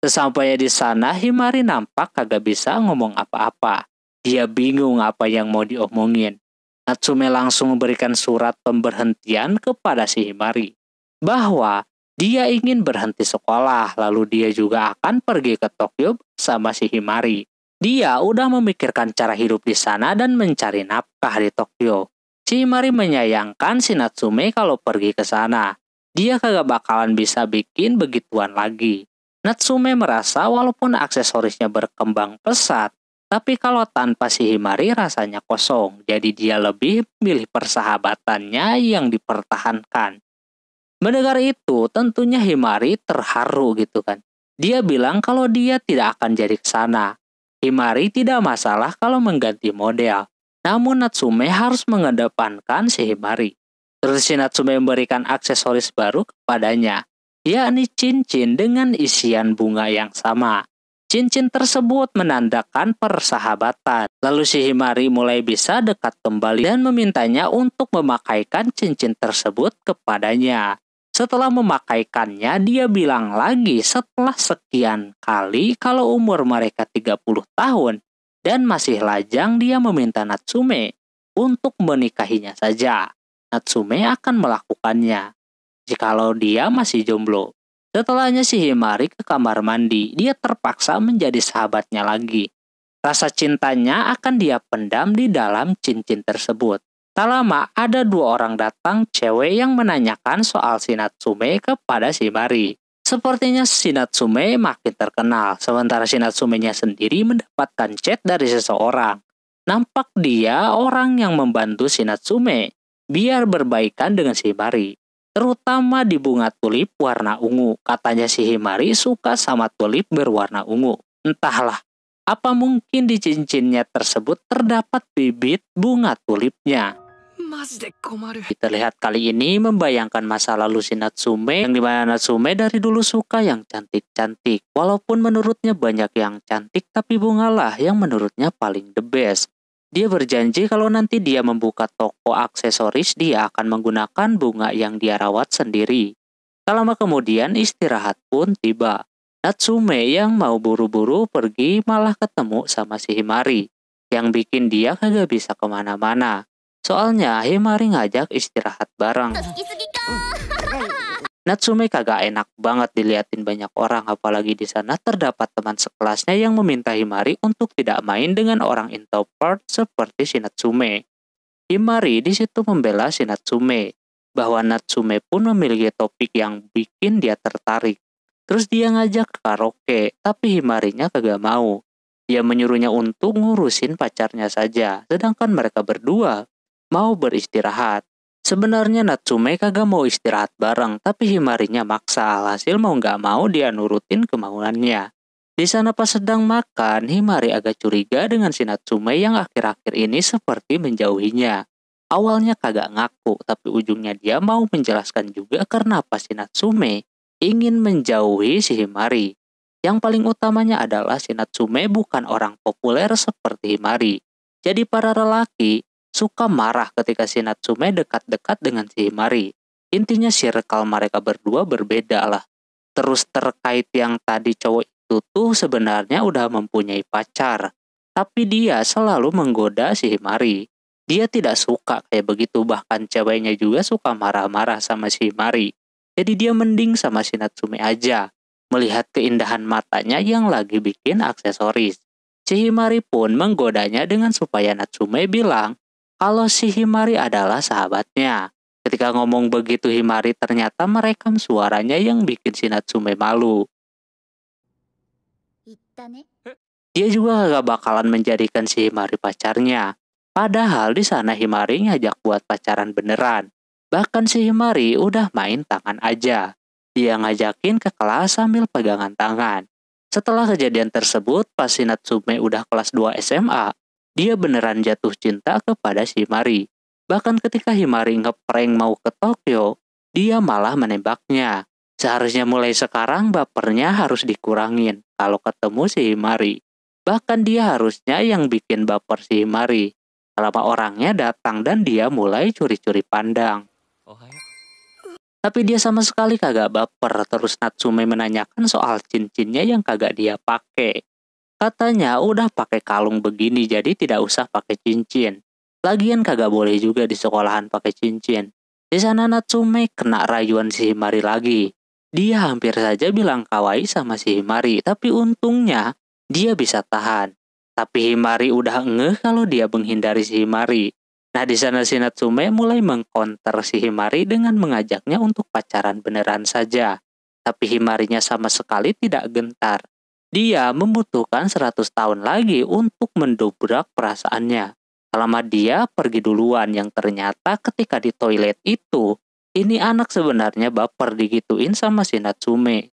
Sesampainya di sana, Himari nampak kagak bisa ngomong apa-apa. Dia bingung apa yang mau diomongin. Natsume langsung memberikan surat pemberhentian kepada si Himari. Bahwa dia ingin berhenti sekolah, lalu dia juga akan pergi ke Tokyo sama si Himari. Dia udah memikirkan cara hidup di sana dan mencari nafkah di Tokyo. Si Himari menyayangkan si Natsume kalau pergi ke sana. Dia kagak bakalan bisa bikin begituan lagi. Natsume merasa walaupun aksesorisnya berkembang pesat, tapi kalau tanpa si Himari rasanya kosong. Jadi dia lebih memilih persahabatannya yang dipertahankan. Mendengar itu, tentunya Himari terharu gitu kan. Dia bilang kalau dia tidak akan jadi ke sana. Himari tidak masalah kalau mengganti model. Namun Natsume harus mengedepankan si Himari. Terus si Natsume memberikan aksesoris baru kepadanya, yakni cincin dengan isian bunga yang sama. Cincin tersebut menandakan persahabatan. Lalu si Himari mulai bisa dekat kembali dan memintanya untuk memakaikan cincin tersebut kepadanya. Setelah memakaikannya, dia bilang lagi setelah sekian kali kalau umur mereka 30 tahun dan masih lajang, dia meminta Natsume untuk menikahinya saja. Natsume akan melakukannya jikalau dia masih jomblo. Setelahnya si Himari ke kamar mandi, dia terpaksa menjadi sahabatnya lagi. Rasa cintanya akan dia pendam di dalam cincin tersebut. Tak lama ada dua orang datang cewek yang menanyakan soal si Natsume kepada si Himari. Sepertinya si Natsume makin terkenal, sementara si Natsume-nya sendiri mendapatkan chat dari seseorang. Nampak dia orang yang membantu si Natsume biar berbaikan dengan si Himari. Terutama di bunga tulip warna ungu. Katanya si Himari suka sama tulip berwarna ungu. Entahlah, apa mungkin di cincinnya tersebut terdapat bibit bunga tulipnya. Kita lihat kali ini membayangkan masa lalu si Natsume, yang dimana Natsume dari dulu suka yang cantik-cantik. Walaupun menurutnya banyak yang cantik, tapi bungalah yang menurutnya paling the best. Dia berjanji kalau nanti dia membuka toko aksesoris, dia akan menggunakan bunga yang dia rawat sendiri. Tak lama kemudian istirahat pun tiba. Natsume yang mau buru-buru pergi malah ketemu sama si Himari, yang bikin dia kagak bisa kemana-mana. Soalnya Himari ngajak istirahat bareng. Natsume kagak enak banget diliatin banyak orang, apalagi di sana terdapat teman sekelasnya yang meminta Himari untuk tidak main dengan orang introvert seperti si Natsume. Himari di situ membela si Natsume, bahwa Natsume pun memiliki topik yang bikin dia tertarik. Terus dia ngajak ke karaoke, tapi Himarinya kagak mau. Dia menyuruhnya untuk ngurusin pacarnya saja, sedangkan mereka berdua mau beristirahat. Sebenarnya Natsume kagak mau istirahat bareng, tapi Himarinya maksa. Alhasil mau nggak mau dia nurutin kemauannya. Di sana pas sedang makan, Himari agak curiga dengan si Natsume yang akhir-akhir ini seperti menjauhinya. Awalnya kagak ngaku, tapi ujungnya dia mau menjelaskan juga karena apa si Natsume ingin menjauhi si Himari. Yang paling utamanya adalah si Natsume bukan orang populer seperti Himari. Jadi para lelaki suka marah ketika si Natsume dekat-dekat dengan si Himari. Intinya circle mereka berdua berbeda lah. Terus terkait yang tadi cowok itu tuh sebenarnya udah mempunyai pacar. Tapi dia selalu menggoda si Himari. Dia tidak suka kayak begitu, bahkan ceweknya juga suka marah-marah sama si Himari. Jadi dia mending sama si Natsume aja, melihat keindahan matanya yang lagi bikin aksesoris. Si Himari pun menggodanya dengan supaya Natsume bilang kalau si Himari adalah sahabatnya. Ketika ngomong begitu Himari ternyata merekam suaranya yang bikin si Natsume malu. Dia juga gak bakalan menjadikan si Himari pacarnya. Padahal di sana Himari ngajak buat pacaran beneran. Bahkan si Himari udah main tangan aja. Dia ngajakin ke kelas sambil pegangan tangan. Setelah kejadian tersebut, pas si Natsume udah kelas 2 SMA, dia beneran jatuh cinta kepada si Himari. Bahkan ketika Himari ngeprank mau ke Tokyo, dia malah menembaknya. Seharusnya mulai sekarang bapernya harus dikurangin kalau ketemu si Himari. Bahkan dia harusnya yang bikin baper si Himari. Selama orangnya datang dan dia mulai curi-curi pandang. Tapi dia sama sekali kagak baper. Terus Natsume menanyakan soal cincinnya yang kagak dia pakai. Katanya udah pakai kalung begini jadi tidak usah pakai cincin. Lagian kagak boleh juga di sekolahan pakai cincin. Di sana Natsume kena rayuan si Himari lagi. Dia hampir saja bilang kawaii sama si Himari, tapi untungnya dia bisa tahan. Tapi Himari udah ngeh kalau dia menghindari si Himari. Nah di sana si Natsume mulai mengkonter si Himari dengan mengajaknya untuk pacaran beneran saja. Tapi Himarinya sama sekali tidak gentar. Dia membutuhkan 100 tahun lagi untuk mendobrak perasaannya. Selama dia pergi duluan yang ternyata ketika di toilet itu, ini anak sebenarnya baper digituin sama si Natsume.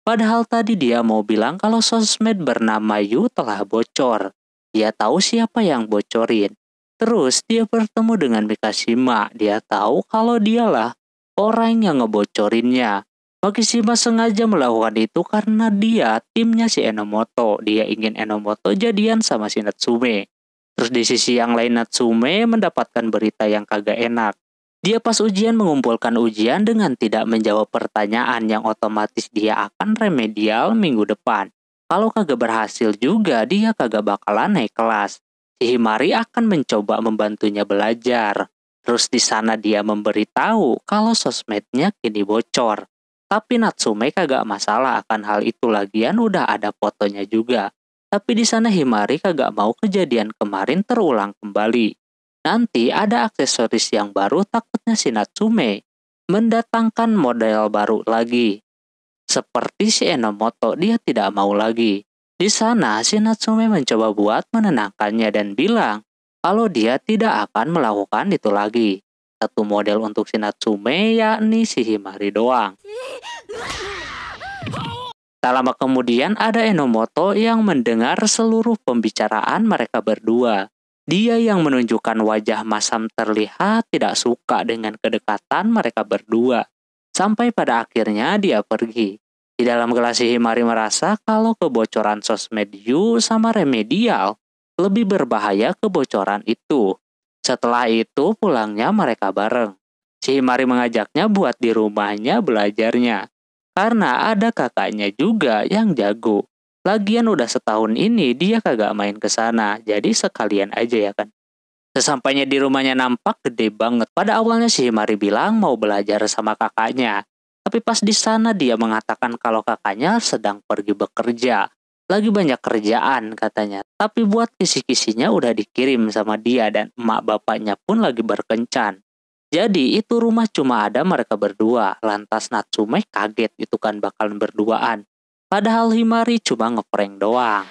Padahal tadi dia mau bilang kalau sosmed bernama Yu telah bocor. Dia tahu siapa yang bocorin. Terus dia bertemu dengan Mikashima. Dia tahu kalau dialah orang yang ngebocorinnya. Mikashima sengaja melakukan itu karena dia timnya si Enomoto. Dia ingin Enomoto jadian sama si Natsume. Terus di sisi yang lain Natsume mendapatkan berita yang kagak enak. Dia pas ujian mengumpulkan ujian dengan tidak menjawab pertanyaan yang otomatis dia akan remedial minggu depan. Kalau kagak berhasil juga dia kagak bakalan naik kelas. Si Himari akan mencoba membantunya belajar. Terus di sana dia memberitahu kalau sosmednya kini bocor. Tapi Natsume kagak masalah akan hal itu, lagian udah ada fotonya juga. Tapi di sana Himari kagak mau kejadian kemarin terulang kembali. Nanti ada aksesoris yang baru, takutnya si Natsume mendatangkan model baru lagi. Seperti si Enomoto, dia tidak mau lagi. Di sana si Natsume mencoba buat menenangkannya dan bilang kalau dia tidak akan melakukan itu lagi. Satu model untuk si Natsume yakni si Himari doang. Tak lama kemudian ada Enomoto yang mendengar seluruh pembicaraan mereka berdua. Dia yang menunjukkan wajah masam terlihat tidak suka dengan kedekatan mereka berdua. Sampai pada akhirnya dia pergi. Di dalam kelas si Himari merasa kalau kebocoran sosmed Yu sama remedial lebih berbahaya kebocoran itu. Setelah itu pulangnya mereka bareng. Si Himari mengajaknya buat di rumahnya belajarnya. Karena ada kakaknya juga yang jago. Lagian udah setahun ini dia kagak main ke sana, jadi sekalian aja ya kan. Sesampainya di rumahnya nampak gede banget. Pada awalnya si Himari bilang mau belajar sama kakaknya. Tapi pas di sana dia mengatakan kalau kakaknya sedang pergi bekerja. Lagi banyak kerjaan katanya. Tapi buat kisi-kisinya udah dikirim sama dia dan emak bapaknya pun lagi berkencan. Jadi itu rumah cuma ada mereka berdua. Lantas Natsume kaget itu kan bakalan berduaan. Padahal Himari cuma ngeprank doang.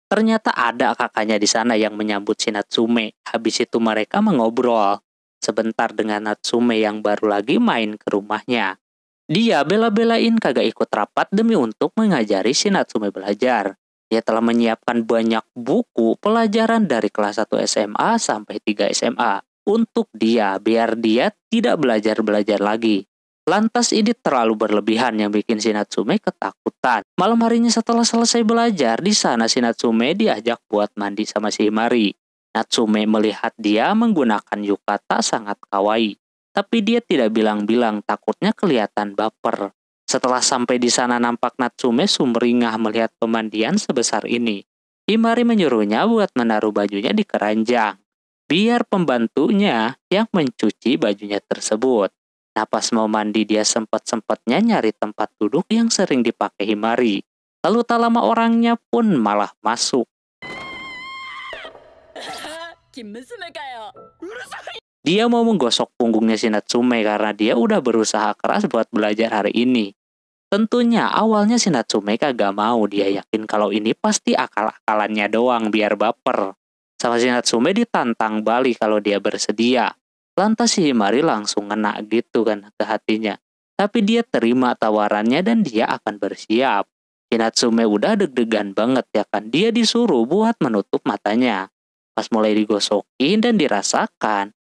Ternyata ada kakaknya di sana yang menyambut si Natsume. Habis itu mereka mengobrol sebentar dengan Natsume yang baru lagi main ke rumahnya. Dia bela-belain kagak ikut rapat demi untuk mengajari si Natsume belajar. Dia telah menyiapkan banyak buku pelajaran dari kelas 1 SMA sampai 3 SMA untuk dia biar dia tidak belajar-belajar lagi. Lantas ini terlalu berlebihan yang bikin si Natsume ketakutan. Malam harinya setelah selesai belajar, di sana si Natsume diajak buat mandi sama si Himari. Natsume melihat dia menggunakan yukata sangat kawaii, tapi dia tidak bilang-bilang, takutnya kelihatan baper. Setelah sampai di sana nampak Natsume sumringah melihat pemandian sebesar ini. Himari menyuruhnya buat menaruh bajunya di keranjang, biar pembantunya yang mencuci bajunya tersebut. Nah, pas mau mandi dia sempat-sempatnya nyari tempat duduk yang sering dipakai Himari. Lalu tak lama orangnya pun malah masuk. Dia mau menggosok punggungnya si Natsume karena dia udah berusaha keras buat belajar hari ini. Tentunya awalnya si Natsume kagak mau, dia yakin kalau ini pasti akal-akalannya doang biar baper. Sama si Natsume ditantang balik kalau dia bersedia. Lantas si Himari langsung ngena gitu kan ke hatinya. Tapi dia terima tawarannya dan dia akan bersiap. Si Natsume udah deg-degan banget ya kan, dia disuruh buat menutup matanya. Pas mulai digosokin dan dirasakan,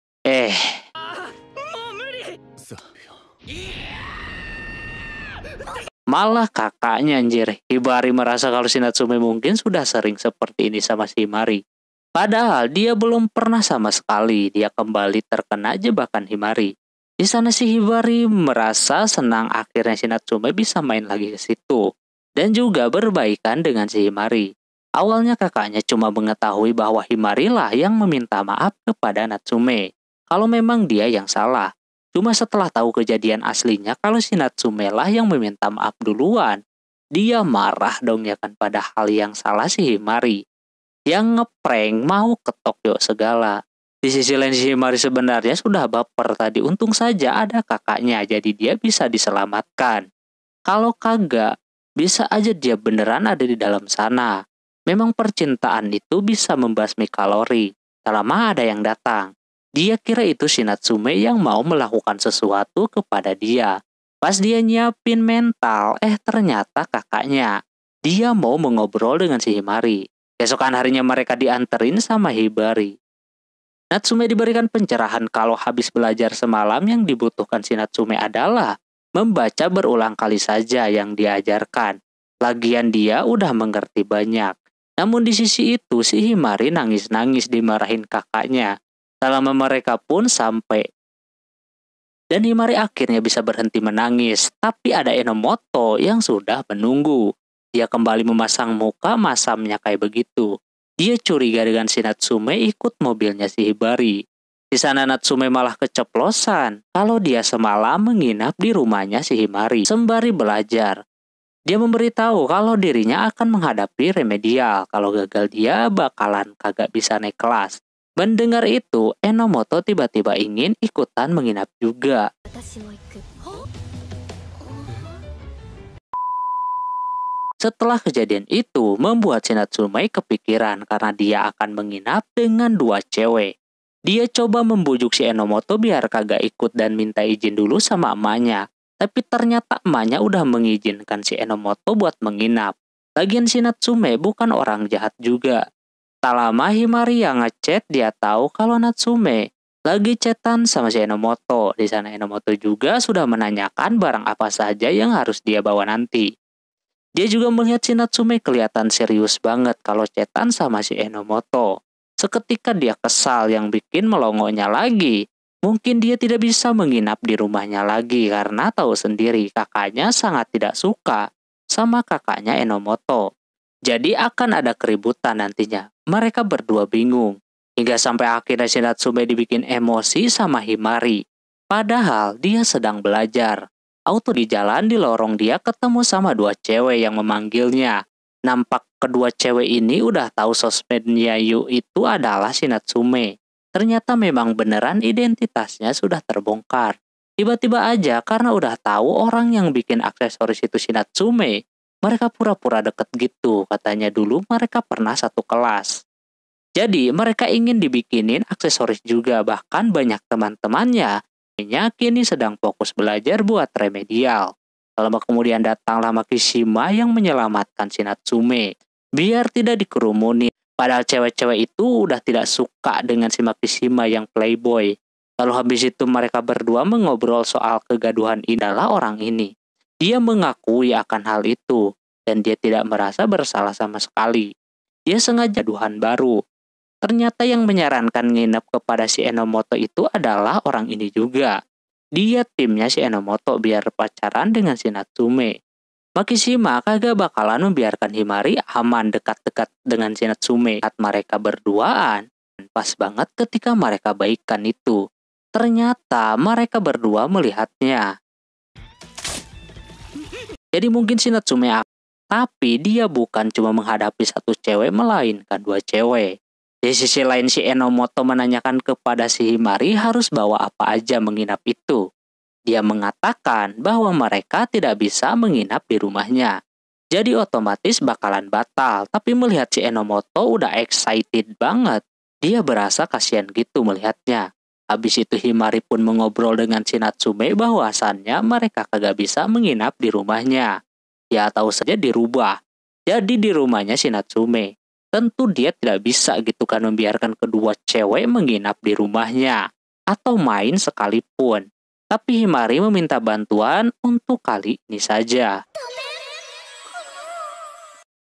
malah kakaknya anjir. Hibari merasa kalau si Natsume mungkin sudah sering seperti ini sama si Himari. Padahal dia belum pernah sama sekali. Dia kembali terkena jebakan Himari. Di sana si Hibari merasa senang akhirnya si Natsume bisa main lagi ke situ. Dan juga berbaikan dengan si Himari. Awalnya kakaknya cuma mengetahui bahwa Himari lah yang meminta maaf kepada Natsume. Kalau memang dia yang salah. Cuma setelah tahu kejadian aslinya kalau si Natsume lah yang meminta maaf duluan, dia marah dong ya kan, pada hal yang salah si Himari. Yang ngeprank mau ke Tokyo segala. Di sisi lain si Himari sebenarnya sudah baper tadi, untung saja ada kakaknya jadi dia bisa diselamatkan. Kalau kagak, bisa aja dia beneran ada di dalam sana. Memang percintaan itu bisa membasmi kalori. Tak lama ada yang datang. Dia kira itu si Natsume yang mau melakukan sesuatu kepada dia. Pas dia nyiapin mental, ternyata kakaknya. Dia mau mengobrol dengan si Himari. Keesokan harinya mereka dianterin sama Hibari. Natsume diberikan pencerahan kalau habis belajar semalam yang dibutuhkan si Natsume adalah membaca berulang kali saja yang diajarkan. Lagian dia udah mengerti banyak. Namun di sisi itu si Himari nangis-nangis dimarahin kakaknya. Tak lama mereka pun sampai. Dan Himari akhirnya bisa berhenti menangis. Tapi ada Enomoto yang sudah menunggu. Dia kembali memasang muka masamnya kayak begitu. Dia curiga dengan si Natsume ikut mobilnya si Hibari. Di sana Natsume malah keceplosan kalau dia semalam menginap di rumahnya si Himari sembari belajar. Dia memberitahu kalau dirinya akan menghadapi remedial. Kalau gagal dia bakalan kagak bisa naik kelas. Mendengar itu, Enomoto tiba-tiba ingin ikutan menginap juga. Setelah kejadian itu, membuat si Natsume kepikiran karena dia akan menginap dengan dua cewek. Dia coba membujuk si Enomoto biar kagak ikut dan minta izin dulu sama emaknya. Tapi ternyata emaknya udah mengizinkan si Enomoto buat menginap. Lagian si Natsume bukan orang jahat juga. Tak lama Himari yang ngechat dia tahu kalau Natsume lagi chatan sama si Enomoto. Di sana Enomoto juga sudah menanyakan barang apa saja yang harus dia bawa nanti. Dia juga melihat si Natsume kelihatan serius banget kalau chatan sama si Enomoto. Seketika dia kesal yang bikin melongonya lagi. Mungkin dia tidak bisa menginap di rumahnya lagi karena tahu sendiri kakaknya sangat tidak suka sama kakaknya Enomoto. Jadi akan ada keributan nantinya. Mereka berdua bingung. Hingga sampai akhirnya si Natsume dibikin emosi sama Himari. Padahal dia sedang belajar. Auto di jalan di lorong dia ketemu sama dua cewek yang memanggilnya. Nampak kedua cewek ini udah tahu sosmednya Yu itu adalah si Natsume. Ternyata memang beneran identitasnya sudah terbongkar. Tiba-tiba aja karena udah tahu orang yang bikin aksesoris itu si Natsume, mereka pura-pura deket gitu, katanya dulu mereka pernah satu kelas. Jadi mereka ingin dibikinin aksesoris juga, bahkan banyak teman-temannya kini sedang fokus belajar buat remedial. Lama kemudian datanglah Makishima yang menyelamatkan si Natsume, biar tidak dikerumuni. Padahal cewek-cewek itu udah tidak suka dengan si Makishima yang playboy. Lalu habis itu mereka berdua mengobrol soal kegaduhan ini adalah orang ini. Dia mengakui akan hal itu, dan dia tidak merasa bersalah sama sekali. Dia sengaja gaduhan baru. Ternyata yang menyarankan nginep kepada si Enomoto itu adalah orang ini juga. Dia timnya si Enomoto biar pacaran dengan si Natsume. Makishima kagak bakalan membiarkan Himari aman dekat-dekat dengan si Natsume saat mereka berduaan. Pas banget ketika mereka baikan itu. Ternyata mereka berdua melihatnya. Jadi mungkin si Natsume tapi dia bukan cuma menghadapi satu cewek melainkan dua cewek. Di sisi lain si Enomoto menanyakan kepada si Himari harus bawa apa aja menginap itu. Dia mengatakan bahwa mereka tidak bisa menginap di rumahnya. Jadi otomatis bakalan batal. Tapi melihat si Enomoto udah excited banget. Dia berasa kasihan gitu melihatnya. Habis itu Himari pun mengobrol dengan si Natsume bahwasannya mereka kagak bisa menginap di rumahnya. Ya tahu saja dirubah. Jadi di rumahnya si Natsume. Tentu dia tidak bisa gitu kan membiarkan kedua cewek menginap di rumahnya. Atau main sekalipun. Tapi Himari meminta bantuan untuk kali ini saja.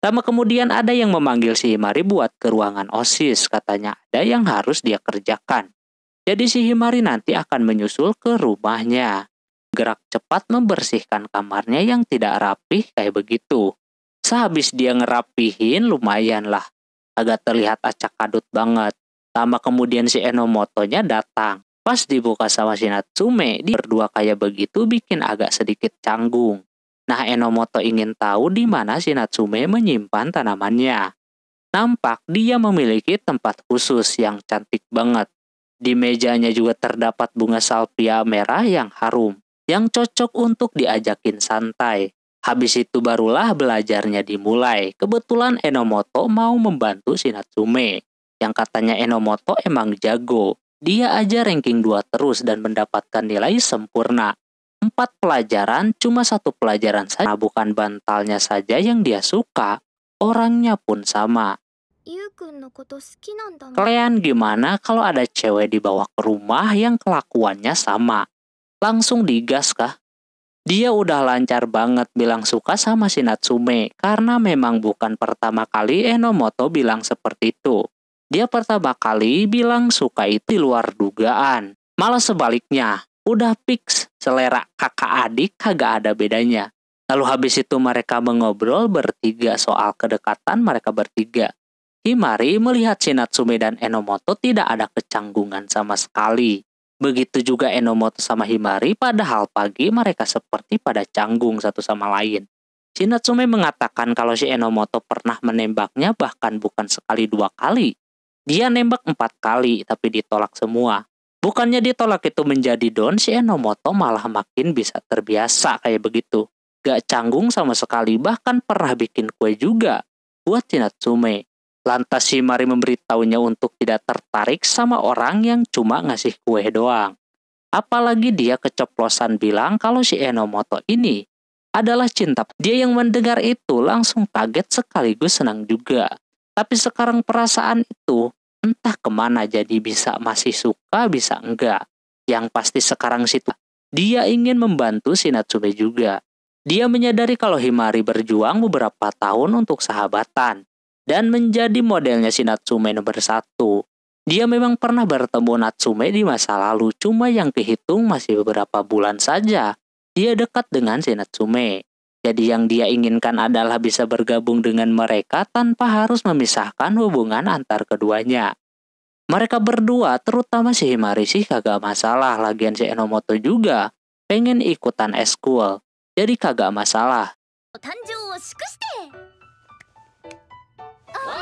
Lama kemudian ada yang memanggil si Himari buat ke ruangan OSIS. Katanya ada yang harus dia kerjakan. Jadi si Himari nanti akan menyusul ke rumahnya. Gerak cepat membersihkan kamarnya yang tidak rapih kayak begitu. Sehabis dia ngerapihin lumayan lah. Agak terlihat acak adut banget. Lama kemudian si Enomotonya datang. Pas dibuka sama si Natsume, dia berdua kayak begitu bikin agak sedikit canggung. Nah Enomoto ingin tahu di mana si Natsume menyimpan tanamannya. Nampak dia memiliki tempat khusus yang cantik banget. Di mejanya juga terdapat bunga salvia merah yang harum, yang cocok untuk diajakin santai. Habis itu barulah belajarnya dimulai. Kebetulan Enomoto mau membantu si Natsume. Yang katanya Enomoto emang jago. Dia aja ranking 2 terus dan mendapatkan nilai sempurna. 4 pelajaran, cuma 1 pelajaran saja. Bukan bantalnya saja yang dia suka, orangnya pun sama. Kalian gimana kalau ada cewek dibawa ke rumah yang kelakuannya sama? Langsung digas kah? Dia udah lancar banget bilang suka sama si Natsume karena memang bukan pertama kali Enomoto bilang seperti itu. Dia pertama kali bilang suka itu di luar dugaan. Malah sebaliknya, udah fix selera kakak adik kagak ada bedanya. Lalu habis itu mereka mengobrol bertiga soal kedekatan mereka bertiga. Himari melihat si Natsume dan Enomoto tidak ada kecanggungan sama sekali. Begitu juga Enomoto sama Himari, padahal pagi mereka seperti pada canggung satu sama lain. Si Natsume mengatakan kalau si Enomoto pernah menembaknya bahkan bukan sekali 2 kali. Dia nembak 4 kali tapi ditolak semua. Bukannya ditolak itu menjadi down, si Enomoto malah makin bisa terbiasa kayak begitu. Gak canggung sama sekali, bahkan pernah bikin kue juga buat si Natsume. Lantas Himari memberitahunya untuk tidak tertarik sama orang yang cuma ngasih kue doang. Apalagi dia keceplosan bilang kalau si Enomoto ini adalah cinta. Dia yang mendengar itu langsung kaget sekaligus senang juga. Tapi sekarang perasaan itu entah kemana jadi bisa masih suka bisa enggak. Yang pasti sekarang situ dia ingin membantu si Natsume juga. Dia menyadari kalau Himari berjuang beberapa tahun untuk sahabatan. Dan menjadi modelnya si Natsume nomor 1. Dia memang pernah bertemu Natsume di masa lalu, cuma yang kehitung masih beberapa bulan saja. Dia dekat dengan si Natsume. Jadi yang dia inginkan adalah bisa bergabung dengan mereka tanpa harus memisahkan hubungan antar keduanya. Mereka berdua, terutama si Himari sih kagak masalah, lagian si Enomoto juga pengen ikutan eskul. Jadi kagak masalah.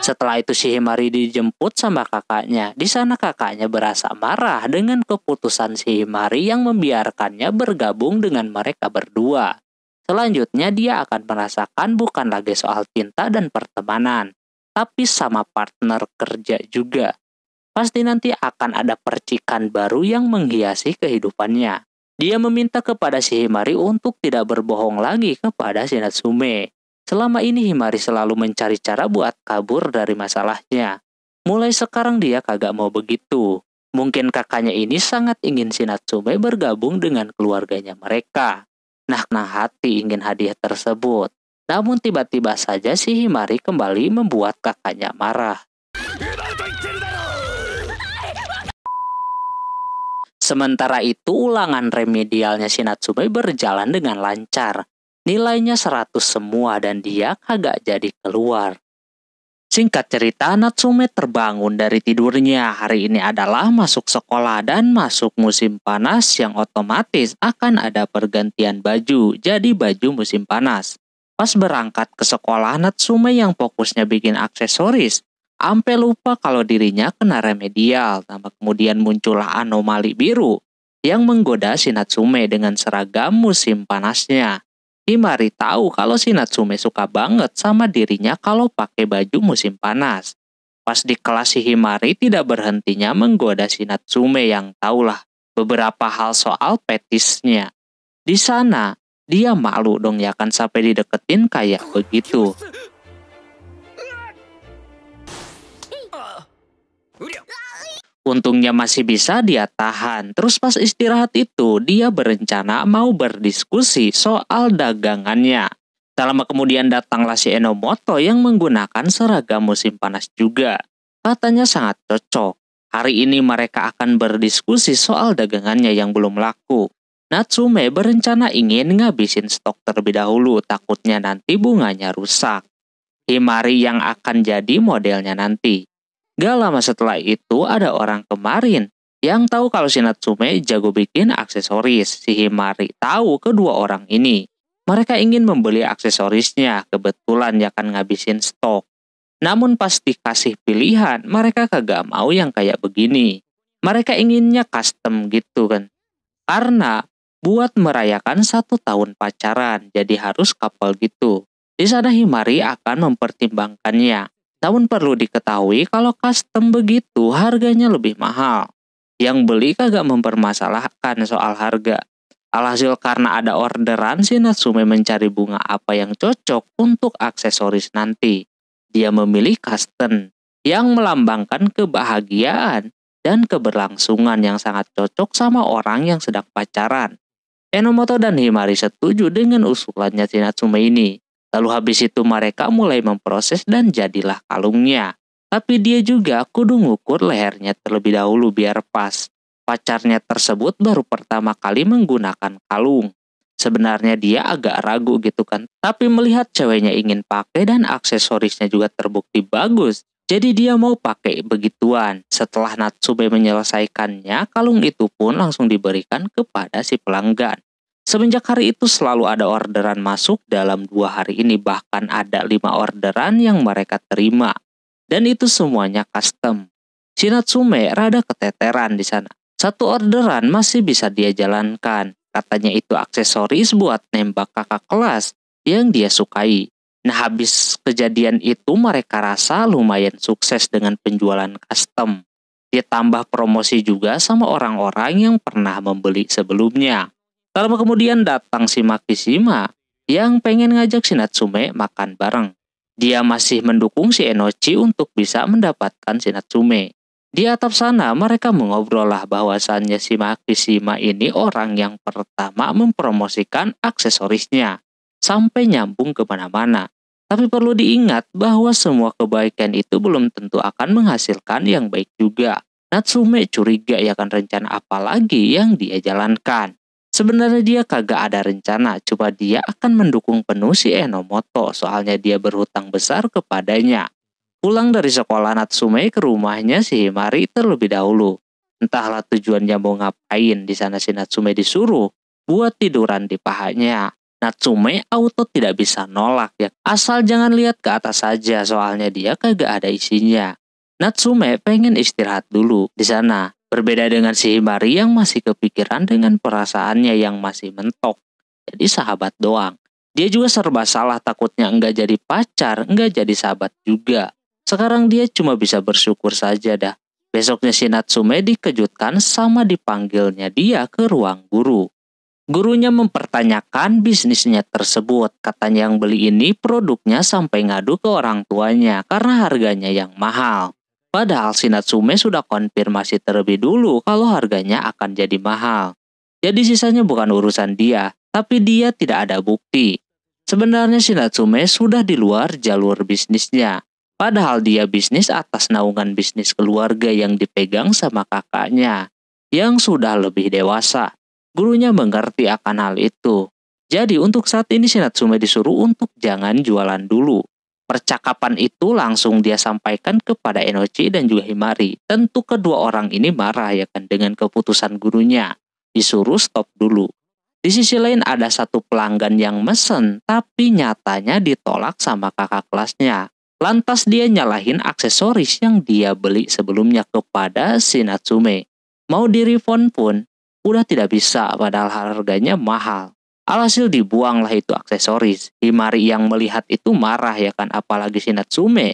Setelah itu si Himari dijemput sama kakaknya. Di sana kakaknya berasa marah dengan keputusan si Himari yang membiarkannya bergabung dengan mereka berdua. Selanjutnya dia akan merasakan bukan lagi soal cinta dan pertemanan, tapi sama partner kerja juga. Pasti nanti akan ada percikan baru yang menghiasi kehidupannya. Dia meminta kepada si Himari untuk tidak berbohong lagi kepada si Natsume. Selama ini Himari selalu mencari cara buat kabur dari masalahnya. Mulai sekarang dia kagak mau begitu. Mungkin kakaknya ini sangat ingin si Natsume bergabung dengan keluarganya mereka. Nah hati ingin hadiah tersebut. Namun tiba-tiba saja si Himari kembali membuat kakaknya marah. Sementara itu ulangan remedialnya si Natsume berjalan dengan lancar. Nilainya 100 semua dan dia kagak jadi keluar. Singkat cerita, Natsume terbangun dari tidurnya. Hari ini adalah masuk sekolah dan masuk musim panas yang otomatis akan ada pergantian baju, jadi baju musim panas. Pas berangkat ke sekolah, Natsume yang fokusnya bikin aksesoris, ampe lupa kalau dirinya kena remedial. Kemudian muncullah anomali biru yang menggoda si Natsume dengan seragam musim panasnya. Himari tahu kalau si Natsume suka banget sama dirinya kalau pakai baju musim panas. Pas di kelas si Himari tidak berhentinya menggoda si Natsume yang tahulah beberapa hal soal petisnya. Di sana, dia malu dong ya kan sampai dideketin kayak begitu. Untungnya masih bisa dia tahan. Terus pas istirahat itu, dia berencana mau berdiskusi soal dagangannya. Tak lama kemudian datanglah si Enomoto yang menggunakan seragam musim panas juga. Katanya sangat cocok. Hari ini mereka akan berdiskusi soal dagangannya yang belum laku. Natsume berencana ingin ngabisin stok terlebih dahulu, takutnya nanti bunganya rusak. Himari yang akan jadi modelnya nanti. Gak lama setelah itu ada orang kemarin yang tahu kalau si Natsume jago bikin aksesoris. Si Himari tahu kedua orang ini. Mereka ingin membeli aksesorisnya, kebetulan ya kan ngabisin stok. Namun pas dikasih pilihan, mereka kagak mau yang kayak begini. Mereka inginnya custom gitu kan. Karena buat merayakan 1 tahun pacaran, jadi harus couple gitu. Di sana Himari akan mempertimbangkannya. Namun perlu diketahui kalau custom begitu harganya lebih mahal. Yang beli kagak mempermasalahkan soal harga. Alhasil karena ada orderan, si Natsume mencari bunga apa yang cocok untuk aksesoris nanti. Dia memilih custom yang melambangkan kebahagiaan dan keberlangsungan yang sangat cocok sama orang yang sedang pacaran. Enomoto dan Himari setuju dengan usulannya si Natsume ini. Lalu habis itu mereka mulai memproses dan jadilah kalungnya. Tapi dia juga kudu ngukur lehernya terlebih dahulu biar pas. Pacarnya tersebut baru pertama kali menggunakan kalung. Sebenarnya dia agak ragu gitu kan. Tapi melihat ceweknya ingin pakai dan aksesorisnya juga terbukti bagus. Jadi dia mau pakai begituan. Setelah Natsume menyelesaikannya, kalung itu pun langsung diberikan kepada si pelanggan. Semenjak hari itu selalu ada orderan masuk dalam 2 hari ini, bahkan ada 5 orderan yang mereka terima. Dan itu semuanya custom. Si Natsume rada keteteran di sana. 1 orderan masih bisa dia jalankan. Katanya itu aksesoris buat nembak kakak kelas yang dia sukai. Nah habis kejadian itu mereka rasa lumayan sukses dengan penjualan custom. Ditambah promosi juga sama orang-orang yang pernah membeli sebelumnya. Lama kemudian datang si Makishima yang pengen ngajak si Natsume makan bareng. Dia masih mendukung si Enochi untuk bisa mendapatkan si Natsume. Di atap sana mereka mengobrol lah bahwasannya si Makishima ini orang yang pertama mempromosikan aksesorisnya. Sampai nyambung kemana-mana. Tapi perlu diingat bahwa semua kebaikan itu belum tentu akan menghasilkan yang baik juga. Natsume curiga ya kan rencana apa lagi yang dia jalankan. Sebenarnya dia kagak ada rencana, cuma dia akan mendukung penuh si Enomoto, soalnya dia berhutang besar kepadanya. Pulang dari sekolah Natsume ke rumahnya si Himari terlebih dahulu. Entahlah tujuannya mau ngapain, di sana si Natsume disuruh buat tiduran di pahanya. Natsume auto tidak bisa nolak ya, asal jangan lihat ke atas saja, soalnya dia kagak ada isinya. Natsume pengen istirahat dulu di sana. Berbeda dengan si Himari yang masih kepikiran dengan perasaannya yang masih mentok. Jadi sahabat doang. Dia juga serba salah, takutnya enggak jadi pacar, enggak jadi sahabat juga. Sekarang dia cuma bisa bersyukur saja dah. Besoknya si Natsume dikejutkan sama dipanggilnya dia ke ruang guru. Gurunya mempertanyakan bisnisnya tersebut. Katanya yang beli ini produknya sampai ngadu ke orang tuanya karena harganya yang mahal. Padahal si Natsume sudah konfirmasi terlebih dulu kalau harganya akan jadi mahal. Jadi sisanya bukan urusan dia, tapi dia tidak ada bukti. Sebenarnya si Natsume sudah di luar jalur bisnisnya. Padahal dia bisnis atas naungan bisnis keluarga yang dipegang sama kakaknya. yang sudah lebih dewasa. Gurunya mengerti akan hal itu. Jadi untuk saat ini si Natsume disuruh untuk jangan jualan dulu. Percakapan itu langsung dia sampaikan kepada Enochi dan juga Himari. Tentu kedua orang ini marah ya kan dengan keputusan gurunya. Disuruh stop dulu. Di sisi lain ada satu pelanggan yang mesen, tapi nyatanya ditolak sama kakak kelasnya. Lantas dia nyalahin aksesoris yang dia beli sebelumnya kepada si Natsume. Mau di-refund pun, udah tidak bisa padahal harganya mahal. Alhasil dibuanglah itu aksesoris. Himari yang melihat itu marah ya kan, apalagi si Natsume.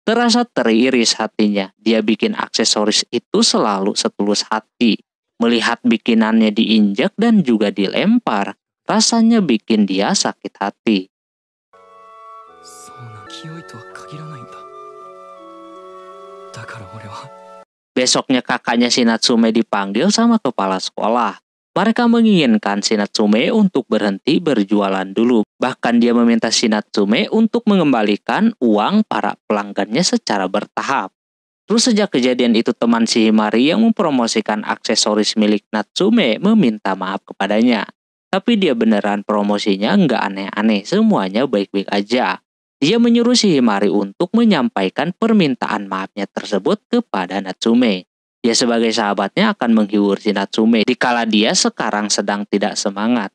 Terasa teriris hatinya. Dia bikin aksesoris itu selalu setulus hati. Melihat bikinannya diinjak dan juga dilempar, rasanya bikin dia sakit hati. Besoknya kakaknya si Natsume dipanggil sama kepala sekolah. Mereka menginginkan si Natsume untuk berhenti berjualan dulu. Bahkan dia meminta si Natsume untuk mengembalikan uang para pelanggannya secara bertahap. Terus sejak kejadian itu teman si Himari yang mempromosikan aksesoris milik Natsume meminta maaf kepadanya. Tapi dia beneran promosinya nggak aneh-aneh, semuanya baik-baik aja. Dia menyuruh si Himari untuk menyampaikan permintaan maafnya tersebut kepada Natsume. Dia sebagai sahabatnya akan menghibur si Natsume dikala dia sekarang sedang tidak semangat.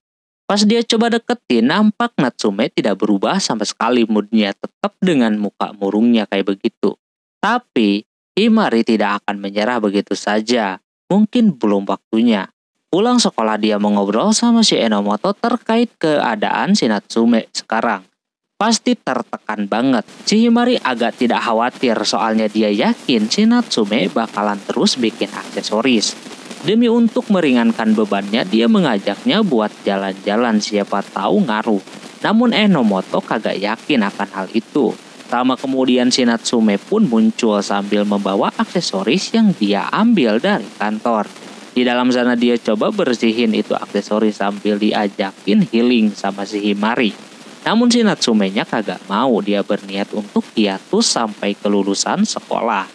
Pas dia coba deketin, nampak Natsume tidak berubah sama sekali, moodnya tetap dengan muka murungnya kayak begitu. Tapi Himari tidak akan menyerah begitu saja. Mungkin belum waktunya. Pulang sekolah dia mengobrol sama si Enomoto terkait keadaan si Natsume sekarang. Pasti tertekan banget. Si Himari agak tidak khawatir soalnya dia yakin si Natsume bakalan terus bikin aksesoris. Demi untuk meringankan bebannya, dia mengajaknya buat jalan-jalan, siapa tahu ngaruh. Namun Enomoto kagak yakin akan hal itu. Lama kemudian si Natsume pun muncul sambil membawa aksesoris yang dia ambil dari kantor. Di dalam sana dia coba bersihin itu aksesoris sambil diajakin healing sama si Himari. Namun si Natsume-nya kagak mau, dia berniat untuk hiatus sampai kelulusan sekolah.